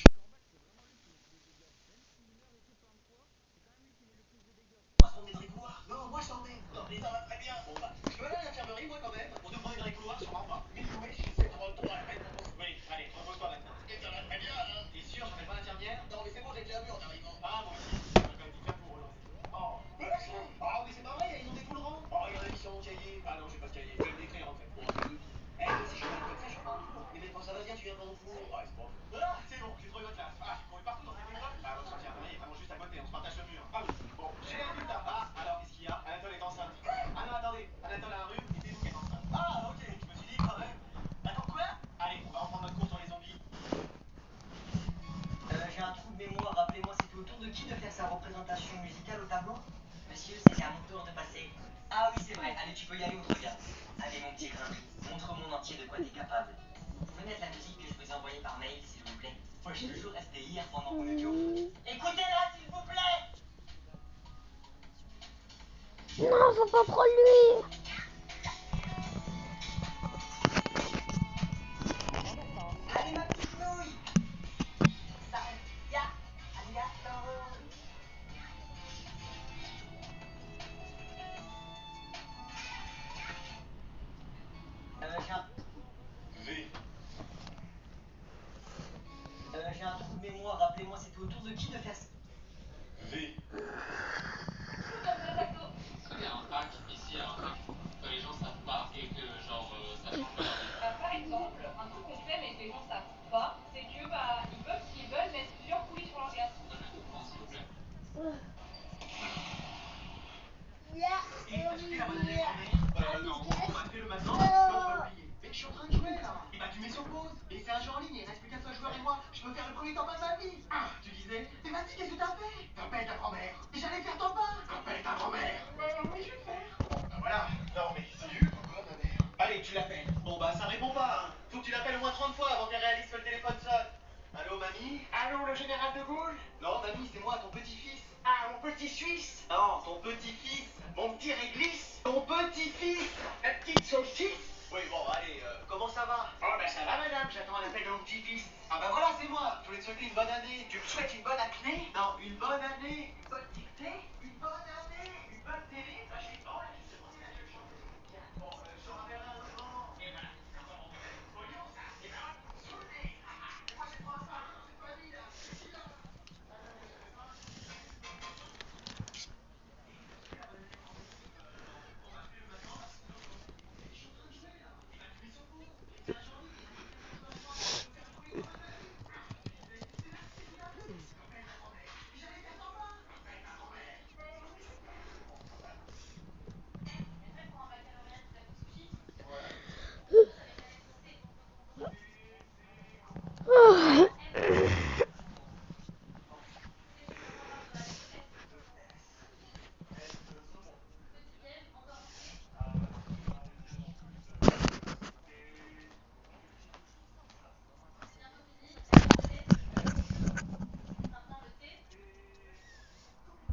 On est dans les couloirs. Non, moi je t'emmène. Non, mais ça va très bien. Bon, bah, je peux aller à l'infirmerie, moi, quand même. On te prend dans les couloirs, sûrement pas. Mais oui, c'est trop le droit à la mettre. Oui, allez, repose-toi maintenant. Et ça va très bien, hein. T'es sûr, j'en ai pas l'infirmière? Non, mais c'est bon, j'ai déjà vu en arrivant. Ah, moi aussi. On a quand même dit faire pour aujourd'hui. Oh. Oh, mais c'est pas vrai, il y a inondé tout le rang. Oh, il y en a mis sur mon cahier. Ah non, j'ai pas de cahier. Je vais l'écrire en fait. Pour un peu de vie. Eh, moi aussi, je suis comme ça, je suis pas en cours. Mais quand ça va bien, tu viens pas au cours. Ah, c'est bon. Ah, c'est bon, j'ai trouvé votre classe. Ah, on est partout dans cette école. Ah, votre infirmerie est vraiment juste à côté, on se partage le mur. Ah oui. Bon, j'ai les résultats. Ah, alors, qu'est-ce qu'il y a? Anatole est enceinte. Ah non, attendez. Anatole a un rhume et c'est vous qui êtes enceinte. Ah, ok. Je me suis dit, quand même. Attends, quoi? Allez, on va reprendre notre cours sur les zombies. J'ai un trou de mémoire, rappelez-moi, c'était au tour de qui de faire sa représentation musicale au tableau? Monsieur, c'est à mon tour de passer. Ah oui, c'est vrai, allez, tu peux y aller ou te regarde. Allez, mon petit grain, montre au monde entier de quoi t'es capable. Vous pouvez mettre la musique que je vous ai envoyée par mail, s'il vous plaît. Moi, je suis toujours resté hier pendant qu'on était au foot. Écoutez-la, s'il vous plaît! Non, faut pas prendre lui. Allez ma petite nouille. Ça ya, arigato. J'ai un trou de mémoire, rappelez-moi, c'était autour de qui de faire ça? V. Il y a un hack ici, il y a un truc que les gens savent pas et que genre ça change pas leur vie. Par exemple, un truc qu'on fait mais que les gens savent pas, c'est que bah ils peuvent s'ils veulent mettre plusieurs coulis sur leur glace. Je vais comprendre s'il vous plaît. Et t'as jeté la bonne année non, on m'a fait le maintenant, sinon je vais oublier. Mais je suis en train de jouer là. Et bah tu mets sur pause. Et c'est un jeu en ligne, il reste plus qu'un seul joueur et moi, je peux faire le premier top 1 de ma vie. Ah, tu disais, mais vas-y, qu'est-ce que t'as fait? T'appelles ta grand-mère. Et j'allais faire top 1. T'appelles ta grand-mère. Oui, je vais le faire. Bon, bah voilà. Non mais salut, pourquoi ma mère? Allez, tu l'appelles. Bon bah ça répond pas, hein. Faut que tu l'appelles au moins 30 fois avant qu'elle réalise que le téléphone sonne. Allô, mamie? Allô, le général de Gaulle? Non, mamie, c'est moi, ton petit-fils. Ah, mon petit Suisse? Non, ton petit-fils. Mon petit réglisse. Ton petit-fils. La petite saucisse. Oui, bon, allez, comment ça va? Oh, bah ça va, madame, j'attends un appel de mon petit-fils. Ah, bah voilà, c'est moi. Je voulais te souhaiter une bonne année. Tu me souhaites une bonne acné? Non, une bonne année. Une bonne dictée? Une bonne année. Une bonne télé? Bah, je suis bon, là, justement, c'est là que je chante. Bon, je te rappellerai un autre moment. Et voilà, c'est encore mon pognon, ça. Et ben, soudé. Moi, j'ai 3 ça, cette famille, là. Qui là?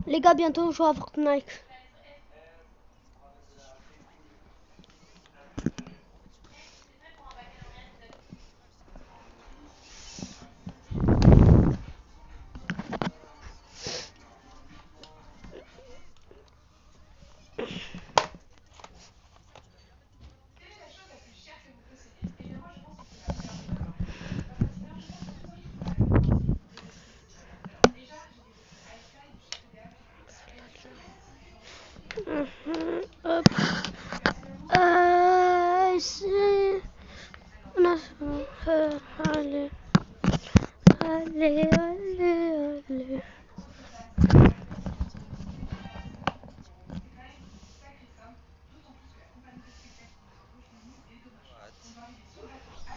Les gars, bientôt on joue à Fortnite. Quelle est la chose la plus chère que vous possédez? Eh bien moi je pense que c'est ma paire de doigts. Pas facile, hein, je pense que vous aussi vous en avez besoin. Alors déjà j'ai des produits Einstein de chez TDA que je Hop. C'est... Allez. Allez, allez, allez.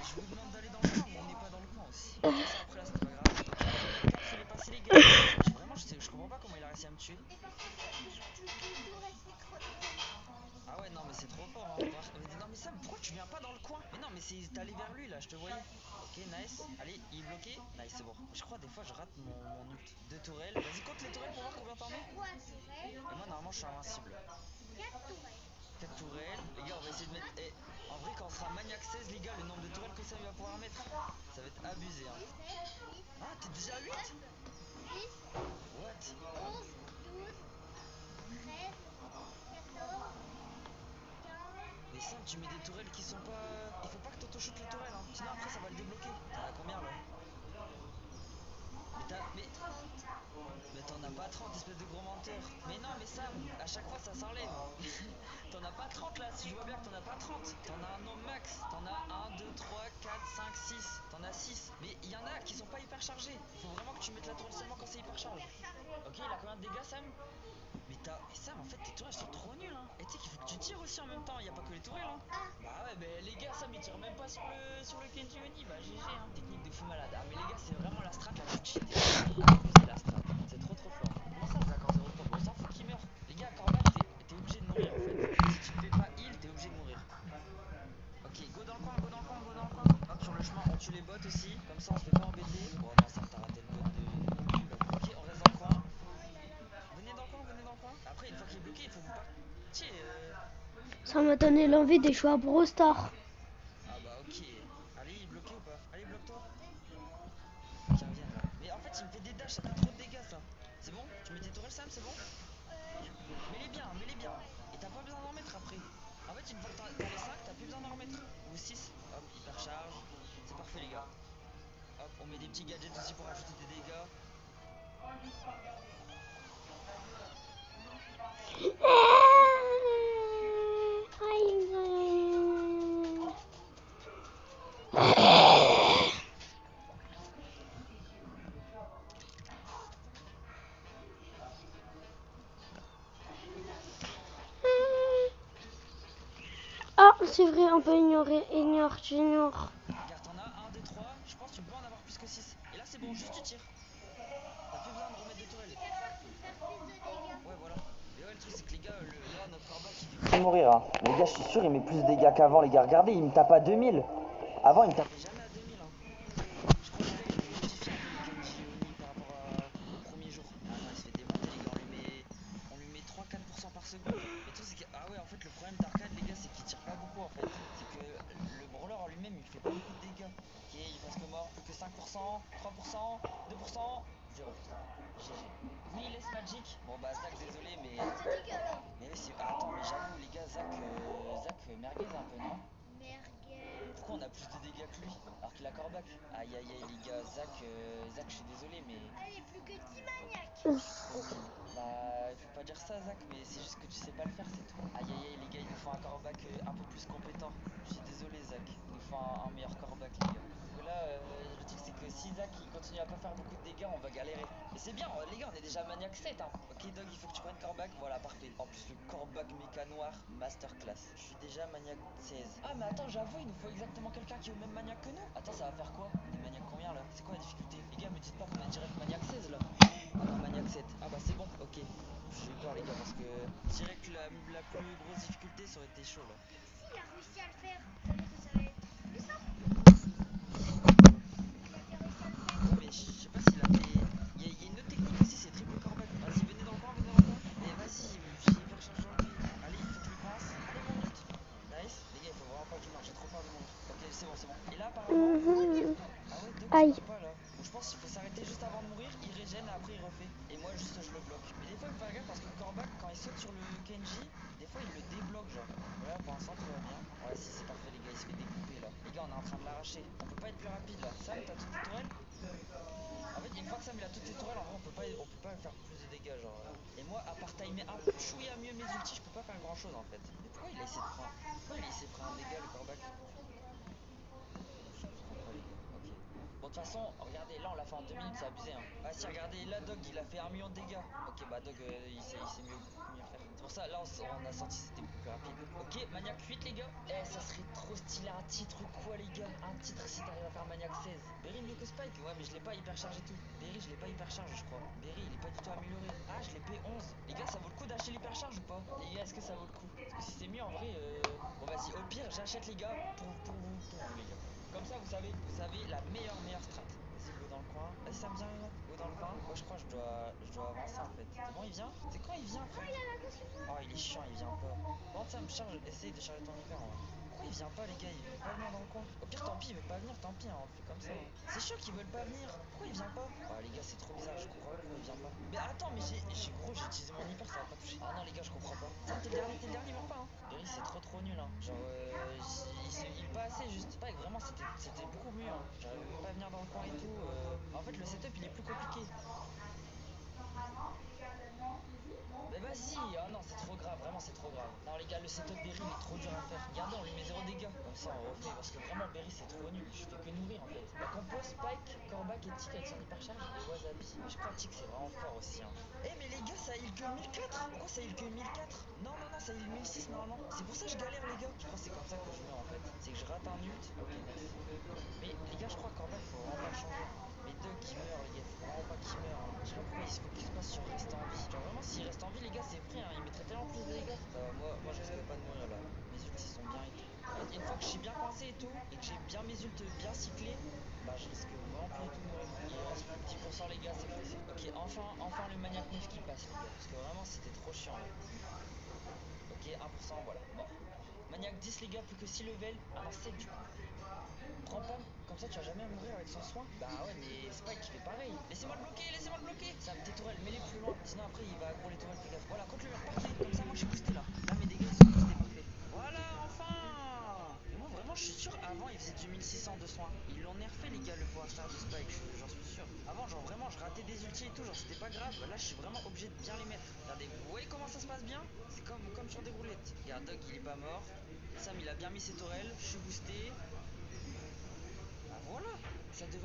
Je vous demande d'aller dans le coin, mais on n'est pas dans le coin aussi. De toute façon, après là, c'est pas grave. Ok, faut les passer, les gars. Vraiment, je comprends pas comment il a réussi à me tuer. Ah ouais, non, mais c'est trop fort. Hein. Non, mais Sam, pourquoi tu viens pas dans le coin? Mais non, mais t'es allé vers lui là, je te voyais. Ok, nice. Allez, il est bloqué. Nice, c'est bon. Je crois des fois je rate mon ult. 2 tourelles. Vas-y, compte les tourelles pour voir combien t'en mets. Et moi, normalement, je suis invincible. 4 tourelles. Les gars, on va essayer de mettre. Eh, en vrai, quand on sera Maniac 16, les gars, le nombre de tourelles que Sam va pouvoir mettre, ça va être abusé. Hein. Ah, t'es déjà à 8? What? Mais Sam, tu mets des tourelles qui sont pas. Il faut pas que t'auto-shoot les tourelles, hein. Sinon après ça va le débloquer. T'en as combien là? Mais t'en as pas 30, espèce de gros menteur. Mais non, mais Sam, à chaque fois ça s'enlève. T'en as pas 30 là, si je vois bien que t'en as pas 30. T'en as un au max. T'en as 1, 2, 3, 4, 5, 6. T'en as 6. Mais il y en a qui sont pas hyper chargés. Faut vraiment que tu mettes la tourelle seulement quand c'est hyper chargé. Ok, il a combien de dégâts, Sam? Mais Sam, en fait, tes tourelles sont trop nulles, hein. Et tu sais qu'il faut que tu tires aussi en même temps, y a pas que les tourelles, hein. Bah ouais, mais les gars, Sam, il tire même pas sur le Kenji Oni, bah GG, hein. Technique de fou malade. Ah, mais les gars, c'est vraiment la strat la plus cheatée. C'est la strat, c'est trop fort. Comment ça, c'est encore 0 points? Bon, on s'en fout qu'il meurt. Les gars, Cormac, t'es obligé de mourir, en fait. Si tu te fais pas heal, t'es obligé de mourir. Ok, go dans le coin, go dans le coin, go dans le coin. Hop, sur le chemin, on tue les bots aussi. Comme ça, on se fait pas embêter. Bon, non, ça t'a raté le bot de cul, là. Ok, on reste dans le coin. Venez dans le coin, venez dans le coin. Après, une fois qu'il est bloqué, il faut vous pas. Ça m'a donné l'envie de jouer à Brawl Stars. Ah bah ok. Allez, il est bloqué ou pas? Allez, bloque-toi. Qui revienne là. Mais en fait, il me fait des dashs, ça fait trop de dégâts ça. C'est bon? Tu mets tes tourelles, Sam, c'est bon? Mets-les bien, mets-les bien. Et t'as pas besoin d'en remettre après. En fait, une fois que t'as les 5, t'as plus besoin d'en remettre. Ou 6. Hop, hyper charge. C'est parfait, les gars. Hop, on met des petits gadgets aussi pour ajouter des dégâts. Ah, c'est vrai, on peut ignorer. J'ignore. Regarde, t'en as 1, 2, 3. Je pense que tu peux en avoir plus que 6. Et là, c'est bon, juste tu tires. T'as plus besoin de remettre des tourelles. Ouais, voilà. Mais ouais, le truc, c'est que les gars, là, notre corbac, il fait mourir, hein. Les gars, je suis sûr, il met plus de dégâts qu'avant, les gars. Regardez, il me tape à 2000. Avant, il me tapait jamais à 2000, hein. Je crois que les gars, ils ont modifié un peu les Kenji Oni par rapport au premier jour. Ah non, il se fait démonter, les gars. On lui met 3-4% par seconde. Et tout, c'est que. Ah ouais, en fait, le problème d'Arcade, les gars, c'est qu'il tire pas beaucoup, en fait. C'est que le brawler en lui-même, il fait pas beaucoup de dégâts. Ok, il est presque mort. Plus que 5%, 3%, 2%, 0%. GG. Oui, il laisse Magic. Bon, bah, Zach, désolé, mais. Mais oui, c'est. Ah, attends, mais j'avoue, les gars, Zach merguez un peu, non? Pourquoi on a plus de dégâts que lui alors qu'il a Corbac? Aïe aïe aïe les gars, Zach, je suis désolé mais... Allez, plus que 10 maniaques. Ok, bah faut pas dire ça Zach, mais c'est juste que tu sais pas le faire, c'est tout. Aïe aïe aïe les gars, il nous faut un Corbac un peu plus compétent. Je suis désolé Zach, il nous faut un meilleur Corbac les gars. Parce que là, le truc c'est que si Zach il continue à pas faire beaucoup de dégâts, on va galérer. Mais c'est bien, les gars, on est déjà maniaque 7 hein. Ok Dog, il faut que tu prennes Corbac, voilà parfait. En plus le Corbac méca noir, masterclass. Je suis déjà maniaque 16. Ah mais attends, j'avoue, il nous faut exactement quelqu'un qui est au même maniaque que nous. Attends, ça va faire quoi? On est maniaque combien là? C'est quoi la difficulté? Les gars, me dites pas qu'on est direct maniaque 16 là. Ah non, maniaque 7. Ah bah c'est bon, ok. J'ai eu peur les gars parce que direct la plus grosse difficulté ça aurait été chaud là. S'il a réussi à le faire, ça veut dire que ça va être plus simple. Il a bien réussi à le faire. Ouais mais je sais pas s'il a fait... Il y a une autre technique aussi, c'est triple Corbac. Vas-y, venez dans le coin, venez dans le coin. Et vas-y, j'ai hyper chargé en lui. Allez, il faut que je le pince. Allez mon ult. Nice. Les gars, il faut vraiment pas que je meure, j'ai trop peur de mourir. Ok, c'est bon, c'est bon. Et là apparemment... Ah ouais, Doc, Aïe. il meurt pas là. Donc je pense qu'il faut s'arrêter juste avant de mourir, il régène et après il refait. Et moi juste je le bloque. Mais des fois il faut faire gaffe parce que Corbac quand il saute sur le Kenji, des fois il le débloque genre. Voilà, pour l'instant tout va bien. Ouais si c'est parfait les gars, il se fait découper là. Les gars on est en train de l'arracher. On peut pas être plus rapide là. Sam, t'as toutes tes tourelles? En fait une fois que Sam il a toutes ses tourelles, en vrai on peut pas faire plus de dégâts genre. Et moi à part timer un chouïa mieux mes ultis, je peux pas faire grand chose en fait. Mais pourquoi il a essayé de prendre... Pourquoi il a essayé de prendre un dégât le Corbac? Je comprends pas les gars, ok. Bon de toute façon, regardez, là on l'a fait en 2 minutes, c'est abusé hein. Ah si regardez, là Dog il a fait 1 million de dégâts. Ok bah Dog il sait beaucoup mieux faire. C'est pour ça là on a senti c'était beaucoup plus rapide. Ok, Maniac 8 les gars. Eh ça serait trop stylé un titre quoi les gars. Un titre si t'arrives à faire Maniac 16. Berry mieux que Spike, ouais mais je l'ai pas hyper chargé tout. Berry je l'ai pas hyper chargé je crois. Berry il est pas du tout amélioré. Ah je l'ai payé 11. Les gars ça vaut le coup d'acheter l'hyper charge ou pas? Les gars est-ce que ça vaut le coup? Parce que si c'est mieux en vrai bon vas-y au pire j'achète les gars pour vous les gars. Comme ça vous savez la meilleure strat. Vas-y go dans le coin. Vas-y ça me vient là. Go dans le coin. Moi je crois que je dois avancer en fait. C'est bon il vient? C'est quand il vient frère? Oh il est chiant il vient pas. Bon ça me charge, essaye de charger ton hyper en vrai. Pourquoi il vient pas les gars? Il veut pas venir dans le coin. Au pire tant pis il veut pas venir, tant pis hein, on le fait comme ça. Hein. C'est chiant qu'ils veulent pas venir. Pourquoi il vient pas? Oh les gars c'est trop bizarre, je comprends pas pourquoi il vient pas. Mais attends mais j'ai utilisé mon hyper, ça va pas toucher. Ah non les gars je comprends pas. Ça t'es le dernier meurs pas hein. Berry c'est trop nul hein. Genre il pas assez juste. Spike vraiment c'était beaucoup mieux hein. J'arrive même pas à venir dans le coin et tout. En fait le setup il est plus compliqué. Mais vas-y, oh non c'est trop grave, vraiment c'est trop grave. Non les gars le setup Berry il est trop dur à faire. Regardez on lui met 0 dégâts. Comme ça on refait parce que vraiment Berry c'est trop nul. Je fais que nourrir en fait. La compo Spike, Corbac et Tick avec son hyper charge et Wasabi. Mais je crois que Tick c'est vraiment fort aussi hein. Eh mais les gars ça heal que 1004. Pourquoi ça heal que 1004? Non ça heal 1006 normalement. C'est pour ça que je galère les gars. Je crois que c'est comme ça que je meurs en fait. C'est que je rate un ult. Ok nice. Mais les gars je crois que Corbac faut vraiment pas le changer. Mais Doug qui meurt les gars, faut vraiment pas qu'il meure hein. Je sais pas pourquoi il se focus pas sur rester en vie. Genre vraiment s'il reste en vie les gars c'est vrai hein, il mettrait tellement plus de dégâts. Ça va, moi je risque pas de mourir là. Mes ults ils sont bien et tout. En fait une fois que je suis bien coincé et tout, et que j'ai bien mes ults bien cyclés, bah je risque vraiment plus du tout de mourir. Il reste plus que 10% les gars, c'est facile. Ok enfin le Maniac 9 qui passe les gars, parce que vraiment c'était trop chiant là. Ok 1% voilà, mort. Maniac 10 les gars, plus que 6 levels. Ah non 7 du coup. Prends pas, comme ça tu vas jamais mourir avec son soin. Bah ouais mais Spike il fait pareil. Laissez-moi le bloquer, laissez-moi le bloquer. Ça me tes tourelles, mets-les plus loin. Sinon après il va aggro les tourelles, fais gaffe. Voilà, contre le mur, parfait. Comme ça moi je suis boosté là. Là mes dégâts ils sont boostés, parfait. Voilà, enfin. Et moi vraiment je suis sûr, avant il faisait du 1600 de soins. Ils l'ont nerfé les gars le pouvoir charge de Spike, j'en suis sûr. Avant genre vraiment je ratais des ultis et tout, genre c'était pas grave. Là je suis vraiment obligé de bien les mettre. Regardez, vous voyez comment ça se passe bien? C'est comme sur des roulettes. Regarde, Doug il est pas mort. Sam il a bien mis ses tourelles, je suis boosté. Bah voilà,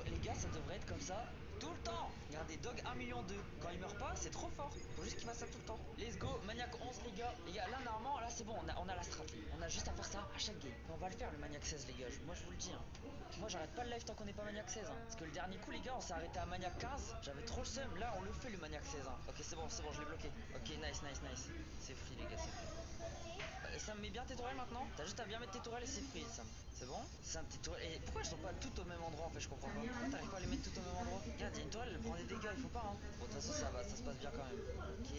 les gars, ça devrait être comme ça tout le temps. Regardez, Dog 1,2 million. Quand il meurt pas, c'est trop fort. Faut juste qu'il fasse ça tout le temps. Let's go, Maniac 11 les gars. Les gars, là normalement, là c'est bon, on a la strat. On a juste à faire ça à chaque game. Mais on va le faire le Maniac 16 les gars, moi je vous le dis. Hein. Moi j'arrête pas le live tant qu'on n'est pas Maniac 16. Hein. Parce que le dernier coup les gars, on s'est arrêté à Maniac 15. J'avais trop le seum, là on le fait le Maniac 16. Hein. Ok c'est bon, je l'ai bloqué. Ok, nice. C'est free les gars, c'est free. Sam, mets bien tes tourelles maintenant. T'as juste à bien mettre tes tourelles et c'est free, Sam. C'est bon? Sam, tes tourelles. Et pourquoi elles sont pas toutes au même endroit en fait? Je comprends pas. Pourquoi t'arrives pas à les mettre toutes au même endroit? Regarde, il y a une tourelle, elle prend des dégâts, il faut pas hein. Bon, de toute façon, ça va, ça se passe bien quand même. Ok,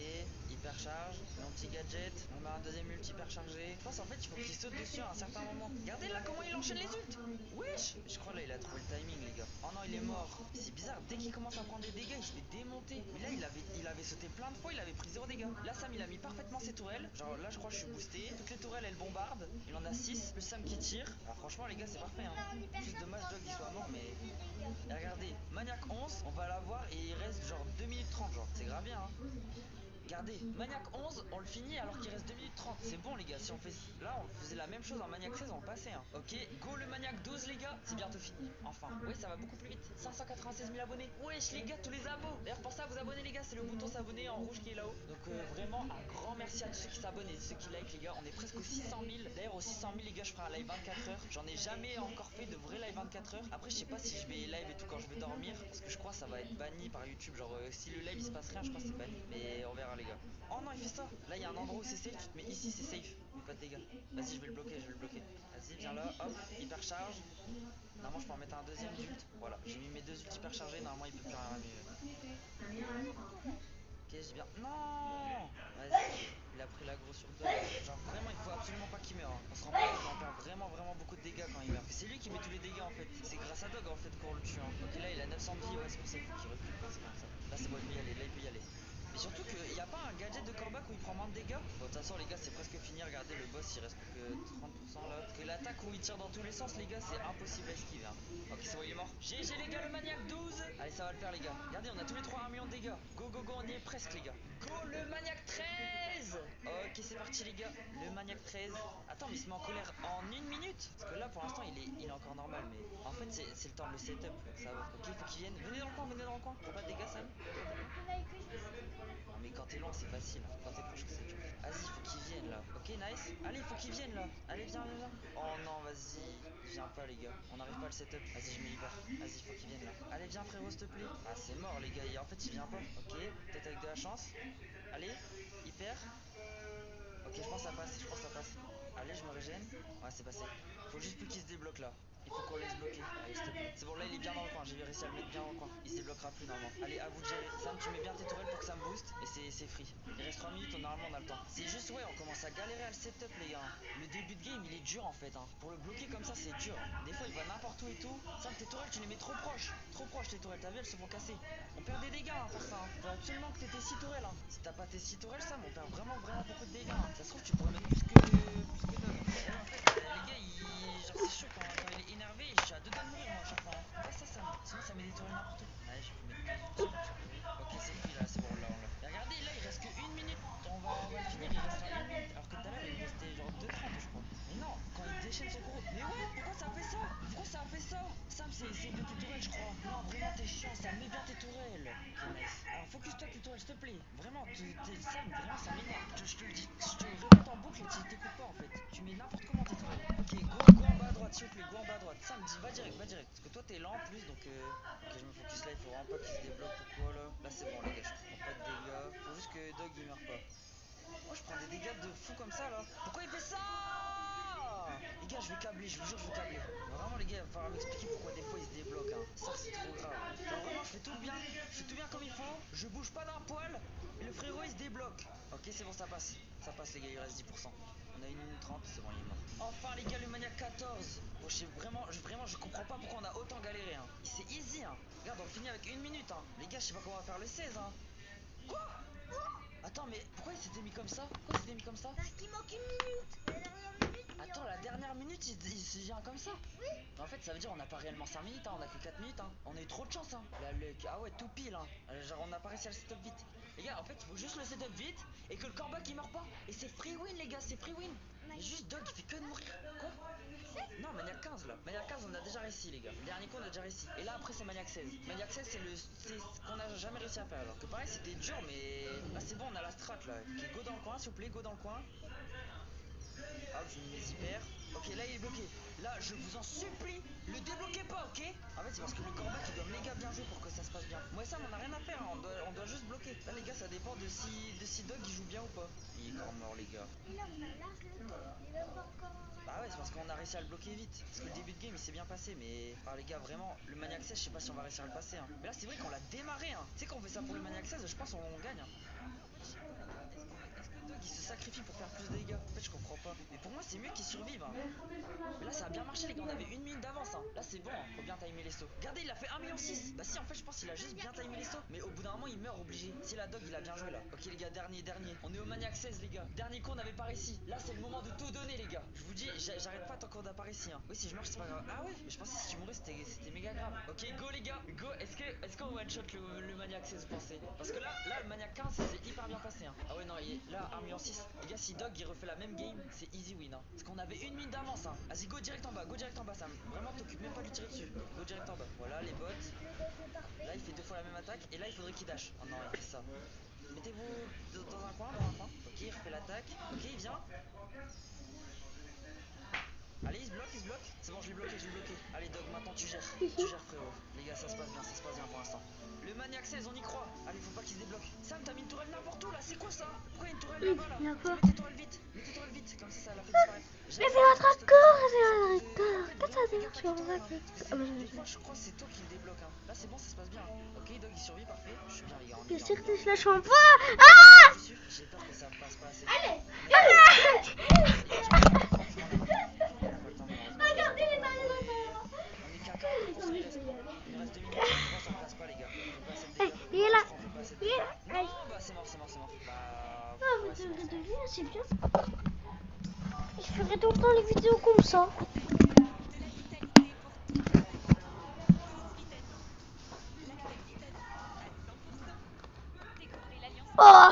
hyper charge. Mon petit gadget. On met un deuxième ult hyper chargé. Je pense en fait, il faut qu'il saute dessus à un certain moment. Regardez là comment il enchaîne les ults. Wesh! Je crois là, il a trouvé le timing, les gars. Oh non, il est mort. C'est bizarre, dès qu'il commence à prendre des dégâts, il se fait démonter. Mais là, il avait sauté plein de fois, il avait pris 0 dégâts. Là, Sam, il a mis parfaitement ses tourelles. Genre là, je crois que je suis boosté. Toutes les tourelles, elles bombardent. Il en a 6, plus Sam qui tire. Ah, franchement, les gars, c'est parfait. Hein. Juste dommage, Dog, il soit mort, mais. Et regardez, Maniac 11, on va l'avoir et il reste genre 2 minutes 30, genre. C'est grave bien, hein. Regardez, Maniac 11, on le finit alors qu'il reste 2 minutes 30. C'est bon, les gars. Si on fait. Là, on faisait la même chose en Maniac 16, on le passait. Hein. Ok, go le Maniac 12, les gars. C'est bientôt fini. Enfin. Oui, ça va beaucoup plus vite. 596 000 abonnés. Wesh, les gars, tous les abos. D'ailleurs, pour ça, vous abonnez, les gars. C'est le bouton s'abonner en rouge qui est là-haut. Donc, vraiment, un grand merci à tous ceux qui s'abonnent et ceux qui like, les gars. On est presque aux 600 000. D'ailleurs, aux 600 000, les gars, je ferai un live 24 heures. J'en ai jamais encore fait de vrai live 24 heures. Après, je sais pas si je vais live et tout quand je vais dormir. Parce que je crois que ça va être banni par YouTube. Genre, si le live il se passe rien, je crois que c'est banni. Mais on verra, les gars. Oh non, il fait ça. Là, il y a un endroit où c'est safe. Tu te mets ici, c'est safe. Mais pas de dégâts. Vas-y, je vais le bloquer. Vas-y, viens là. Hop, hyper charge. Normalement, je peux en mettre un deuxième d'ult. Voilà, j'ai mis mes 2 ults hyper chargés. Normalement, il peut plus rien mieux. Ok, j'ai bien. Non! Vas-y. Il a pris l'aggro sur Dog. Genre, vraiment, il faut absolument pas qu'il meure. Hein. On se rend pas compte, on perd vraiment beaucoup de dégâts quand il meurt. C'est lui qui met tous les dégâts en fait. C'est grâce à Dog en fait qu'on le tue. Hein. Ok, là, il a 900 de vie. Ouais, c'est pour ça qu'il faut qu'il recule. C'est comme ça. Là, c'est bon, il peut y aller. Là, il peut y aller. Mais surtout qu'il n'y a pas un gadget de Corbac où il prend moins de dégâts. Bon, de toute façon, les gars, c'est presque fini. Regardez, le boss, il reste plus que 30% là. Parce que l'attaque où il tire dans tous les sens, les gars, c'est impossible à esquiver. Hein. Ok, c'est bon, il est mort. GG, les gars, le Maniac 12. Allez, ça va le faire, les gars. Regardez, on a tous les 3 1 million de dégâts. Go, on y est presque, les gars. Go, le Maniac 13. Ok, c'est parti, les gars. Le Maniac 13. Attends, mais il se met en colère en 1 minute. Parce que là, pour l'instant, il est encore normal. Mais en fait, c'est le temps de le setup. Ça va. Ok, il faut qu'il vienne. Venez dans le coin. Prends pas de dégâts, Sam. Non mais quand t'es loin c'est facile, quand t'es proche que c'est dur. Vas-y, il faut qu'il vienne là. Ok, nice. Allez, il faut qu'il vienne là. Allez, viens. Oh non, vas-y. Viens pas les gars. On n'arrive pas à le setup. Vas-y, je me libère. Vas-y, il faut qu'il vienne là. Allez, viens frérot, s'il te plaît. Ah, c'est mort les gars. Et en fait, il vient pas. Ok, peut-être avec de la chance. Allez, hyper. Ok, je pense que ça passe. Allez, je me régène. Ouais, c'est passé. Faut juste plus qu'il se débloque là. Il faut qu'on laisse bloquer. Allez, s'il te plaît. C'est bon, là il est bien dans le coin. J'ai réussi à le mettre bien dans le coin. Il se débloquera plus normalement. Allez, à vous de gérer. Sam, tu mets bien tes tourelles pour que ça me booste. Et c'est free. Il reste 3 minutes, normalement on a le temps. C'est juste, ouais, on commence à galérer à le setup, les gars. Le début de game, il est dur en fait. Hein. Pour le bloquer comme ça, c'est dur. Des fois, il va n'importe où et tout. Sam, tes tourelles, tu les mets trop proches. Trop proches, tes tourelles. T'as vu, elles se font casser. On perd des dégâts à faire ça. Hein. Faut absolument que t'aies tes 6 tourelles. Hein. Si t'as pas tes 6 tourelles, Sam, on perd vraiment beaucoup de dégâts. Hein. Ça se trouve, tu pourrais mettre plus que Dog. En fait, les gars, genre, c'est chaud quand il est énervé. Je suis à 2 doigts de mourir, moi, à chaque fois. Hein. Pas ça, Sam. Sinon, ça met des tourelles n'importe où. Ouais, je peux mettre 2 ultis. Ok, c'est free là, c'est bon, là. Et regardez, là, il reste que 1 minute. On va le finir, il restera 1 minute. Alors que tout à l'heure, il restait genre 2:30, je crois. Mais non, quand il déchaîne son gros. Mais ouais, pourquoi ça fait ça? Sam, c'est de tes tourelles, je crois. Non, vraiment, t'es chiant, Sam, mets bien tes tourelles. Ok, nice. Alors, focus-toi tes tourelles, s'il te plaît. Vraiment, Sam, vraiment, ça m'énerve. Je te le dis, je te le répète en boucle et tu t'écoutes pas en fait. Tu mets n'importe comment tes tourelles. Ok, go en bas à droite, s'il vous plaît, go en bas à droite. Sam, dis, va direct. Parce que toi, t'es lent en plus, donc ok, je me focus là, il faut vraiment pas qu'il se débloque ou quoi là. Là, c'est bon, les gars, je prends pas de dégâts. Faut juste que Dog il meurt pas. Moi, je prends des dégâts de fou comme ça là. Pourquoi il fait ça? Les gars, je vais câbler, je vous jure, je vais câbler. Mais vraiment, les gars, il va falloir m'expliquer pourquoi des fois il se débloque. Hein. Ça, c'est trop grave. Genre, vraiment, je fais tout bien comme il faut. Je bouge pas d'un poil. Et le frérot, il se débloque. Ok, c'est bon, ça passe. Ça passe, les gars, il reste 10%. On a 1 minute 30, c'est bon, il est mort. Enfin les gars, le Maniac 14. Bon, vraiment, je comprends pas pourquoi on a autant galéré. Hein. C'est easy. Hein. Regarde, on finit avec 1 minute. Hein. Les gars, je sais pas comment on va faire le 16. Hein. Quoi? Attends, mais pourquoi il s'était mis comme ça? Pourquoi il s'était mis comme ça? Parce qu'il manque 1 minute. La dernière minute. Attends, la dernière minute, il se vient comme ça? Oui. En fait, ça veut dire on n'a pas réellement 5 minutes, hein, on a que 4 minutes. Hein. On a eu trop de chance. Hein. Ah ouais, tout pile. Hein. Genre, on a pas réussi à le setup vite. Les gars, en fait, il faut juste le setup vite et que le corbac il meurt pas. Et c'est free win, les gars, c'est free win. Mais juste Doug, il fait que de mourir. Quoi? Non, Maniac 15 là. Maniac 15, on a déjà réussi, les gars. Le dernier coup, on a déjà réussi. Et là, après, c'est Maniac 16. Maniac 16, c'est ce qu'on a jamais réussi à faire. Alors que pareil, c'était dur, mais là, c'est bon, on a la strat là. Ok, go dans le coin, s'il vous plaît, go dans le coin. Hop, je mets mes hyper. Ok, là il est bloqué. Là, je vous en supplie, le débloquez pas, ok? En fait, c'est parce que le corbac il doit méga bien jouer pour que ça se passe bien. Moi, ça, on a rien à faire, hein. On doit juste bloquer. Là, les gars, ça dépend de si Doug il joue bien ou pas. Il est encore mort, les gars. Et là, on a large le temps. Il est même pas encore en Bah ouais, c'est parce qu'on a réussi à le bloquer vite. Parce que le début de game il s'est bien passé, mais. Ah, les gars, vraiment, le Maniac 16, je sais pas si on va réussir à le passer. Hein. Mais là, c'est vrai qu'on l'a démarré. Hein. Tu sais, quand on fait ça pour le Maniac 16, je pense qu'on gagne. Hein. Je sais pas, les gars, est-ce que Doug il se sacrifie pour faire plus de dégâts? En fait, je comprends pas. Mais pour moi, c'est mieux qu'il survive. Hein. Mais là, ça a bien marché, les gars. On avait 1 minute d'avance. Hein. Là, c'est bon. Hein. Faut bien timer les sauts. Regardez, il a fait 1,6 million. Bah, si, en fait, je pense qu'il a juste bien timé les sauts. Mais au bout d'un moment, il meurt obligé. Si la Doug, il a bien joué là. Ok, les gars, dernier. On est au Maniac 16, les gars. Dernier coup, on n'avait pas réussi. Là, c'est le moment de tout donner, les gars. Je vous dis, j'arrête pas tant qu'on n'a pas réussi. Hein. Oui, si je meurs, c'est pas grave. Ah ouais, mais je pensais que si tu mourais, c'était méga grave. Ok, go, les gars. Go. Est-ce qu'on one shot le Maniac 16, vous pensez? Parce que là, le Maniac 15, c'est hyper bien passé. Hein. Ah ouais, non, là, 1,6 million. Les gars, si Doug, il refait la même game, c'est easy win. Hein. Parce qu'on avait 1 minute d'avance. Hein. Vas-y, go direct en bas, Sam. Vraiment, t'occupe même pas de lui tirer dessus. Go direct en bas. Voilà, les bots. Là, il fait 2 fois la même attaque. Et là, il faudrait qu'il dash. Oh non, il fait ça. Mettez-vous dans un coin, Ok, il refait l'attaque. Ok, il vient. Allez, il se bloque. C'est bon, je l'ai bloqué. Allez, Doug, maintenant tu gères. Frérot. Les gars, ça se passe bien pour l'instant. Le Maniac 16, on y croit. Allez, faut pas qu'il se débloque. Sam, t'as mis une tourelle n'importe où là, c'est quoi ça? Pourquoi il y a une tourelle là-bas là? Mettez tourelle vite. Comme ça la fait disparaître. Mais fais votre accord, Des fois, je crois que c'est toi qui le débloque. Hein. Là, c'est bon, ça se passe bien. Ok, Doug, il survit, parfait. Je suis bien, les gars. Je sais que je lâche en pas. Ah! J'ai peur que ça passe pas assez. Allez. Regardez les balles. On est qu'à 4, il nous reste 2 minutes, je pense qu'on passe pas, les gars. Il est là. Non, bah c'est mort. Bah. Ah, vous devinez, c'est bien. Je ferai tout le temps les vidéos comme ça. Oh.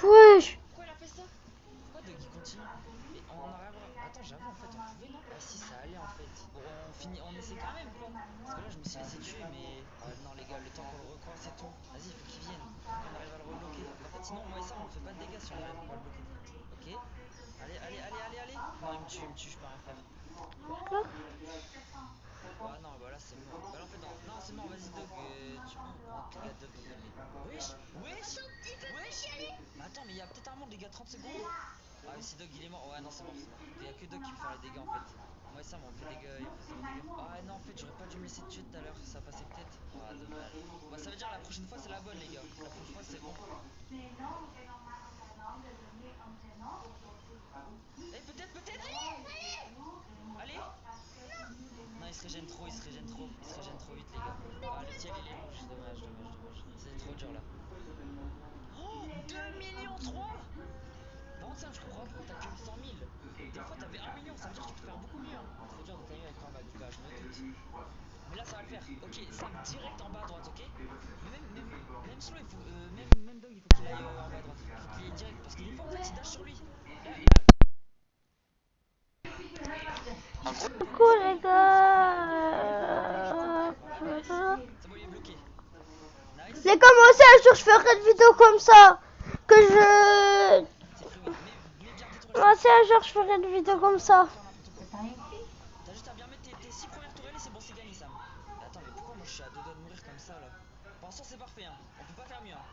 Wesh. Pourquoi il a fait ça? Pourquoi Doug il continue? Mais on aurait. Attends, j'avoue, en fait, on pouvait, non? Ah si, ça allait en fait. Bon, on essaie quand même, quoi. Parce que là, je me suis laissé tuer, mais. Non, les gars, le temps qu'on le recommence et tout. Vas-y, il faut qu'il vienne. Qu'on arrive à le rebloquer. En fait, sinon, moi et ça, on fait pas de dégâts si on arrive pas à le bloquer. Ok. Allez. Non, il me tue, je peux rien faire. Ah non, bah là c'est mort. Bah là en fait non, c'est mort, vas-y Doug, tu peux prendre les gars Doug. Wesh. Mais attends, mais il y a peut-être un monde les gars, 30 secondes. Ah mais si Doug il est mort, ouais non c'est mort. Il y a que Doug qui peut faire les dégâts en fait. Moi et Sam on fait des dégâts, il fait zéro dégâts. Ah non en fait j'aurais pas dû me laisser tuer tout à l'heure, ça passait peut-être. Ah dommage. Bah ça veut dire la prochaine fois c'est la bonne les gars. La prochaine fois c'est bon. Eh peut-être. Allez. Non il se régène trop vite les gars. Ah le ciel il est rouge, dommage. C'est trop dur là. Oh 2 millions 3. Par contre ça je comprends pas pourquoi t'as que 800 000. Des fois t'avais 1 million, ça veut dire que tu peux faire beaucoup mieux. Hein. Trop dur de timer avec un bac, bah je me doute. Mais là ça va le faire. Ok, Sam direct en bas à droite, ok. Mais même Slow il faut. Même Doug il faut qu'il aille en bas à droite. Il faut qu'il aille direct. Parce que des fois en fait il dash sur lui. Là. Coucou les gars. C'est bon, il est bloqué. Nice. Les commencé un jour je ferai une vidéo comme ça. Que je. Un jour je ferai une vidéo comme ça. T'as juste à bien mettre tes 6 premières tourelles et c'est bon, c'est gagné Sam. Attends, mais pourquoi moi je suis à 2 doigts de mourir comme ça là? Pour l'instant c'est parfait, hein. On peut pas faire mieux. Hein.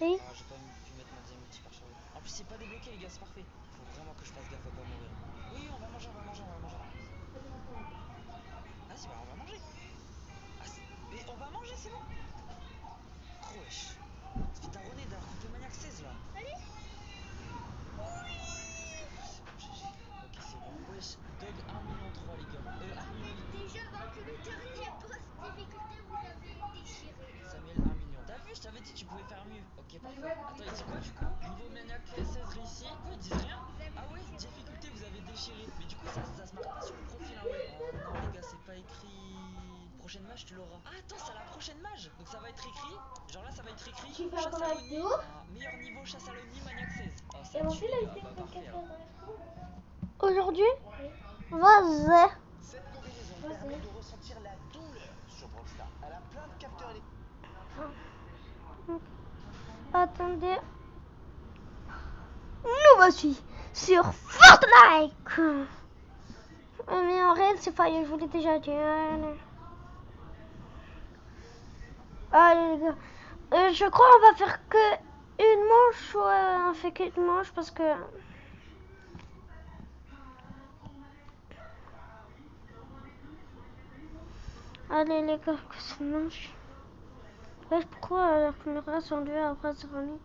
Oui. Ah, j'ai pas pu mettre ma deuxième multi par chargé. En plus c'est pas débloqué les gars, c'est parfait. Faut vraiment que je fasse gaffe à pas mourir. Oui, on va manger. Vas-y, bah on va manger. Ah, mais on va manger, c'est bon. trop, wesh. Tu t'as rené d'avoir coupé Maniac 16 là. Allez. C'est bon, GG. Ok, c'est bon. Wesh, Dog 1,3 million les gars. 1,8 million. Déjà 28 derniers post difficulté, vous l'avez déchiré. Samuel 1 million. T'as vu, je t'avais dit tu pouvais faire mieux. Ok, parfait. Attends, il dit quoi du coup? Niveau Maniac 16 réussi. Quoi, ils disent rien? Ah ouais, difficulté, vous avez déchiré. Mais du coup, ça se marque pas sur le profil, hein, ouais. Oh non, les gars, c'est pas écrit. Prochaine mage, tu l'auras. Ah, attends, c'est la prochaine mage. Donc ça va être écrit. Genre là, ça va être écrit. Tu fais Chasse encore à la l'Oni. vidéo. Meilleur niveau, chasse à l'Oni, Maniac 16. Oh, ça Et mon tue, fil les a gars. été Bah, parfait alors. Aujourd'hui, vas-y. Cette combinaison permet de ressentir la douleur sur Brawl Stars. Elle a plein de capteurs électriques. Attendez. Nous voici sur Fortnite. Mais en réel, c'est failli, je vous l'ai déjà dit. Allez, les gars. Je crois qu'on va faire que une manche. Ouais, on fait qu'une manche parce que. Allez, les gars, que c'est une manche. Ouais, pourquoi la caméra s'enlève après c'est remis?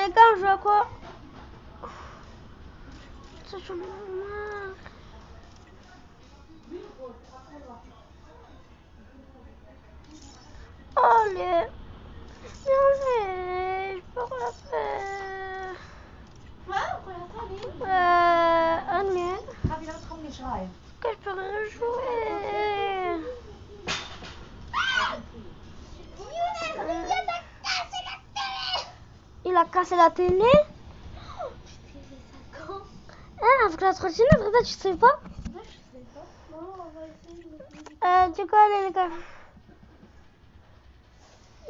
Les gars, on joue à quoi? Ça joue mal. Allez. Allez, je peux la faire. Allez. Que je peux rejouer. Il a cassé la télé. Avec la trottinette, regarde, tu sais pas? Du coup, allez les gars.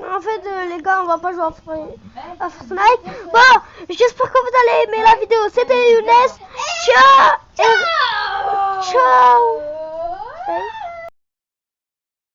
En fait, les gars, on va pas jouer à Fortnite. Bon, j'espère que vous allez aimer la vidéo. C'était Younes. Ciao. Ciao.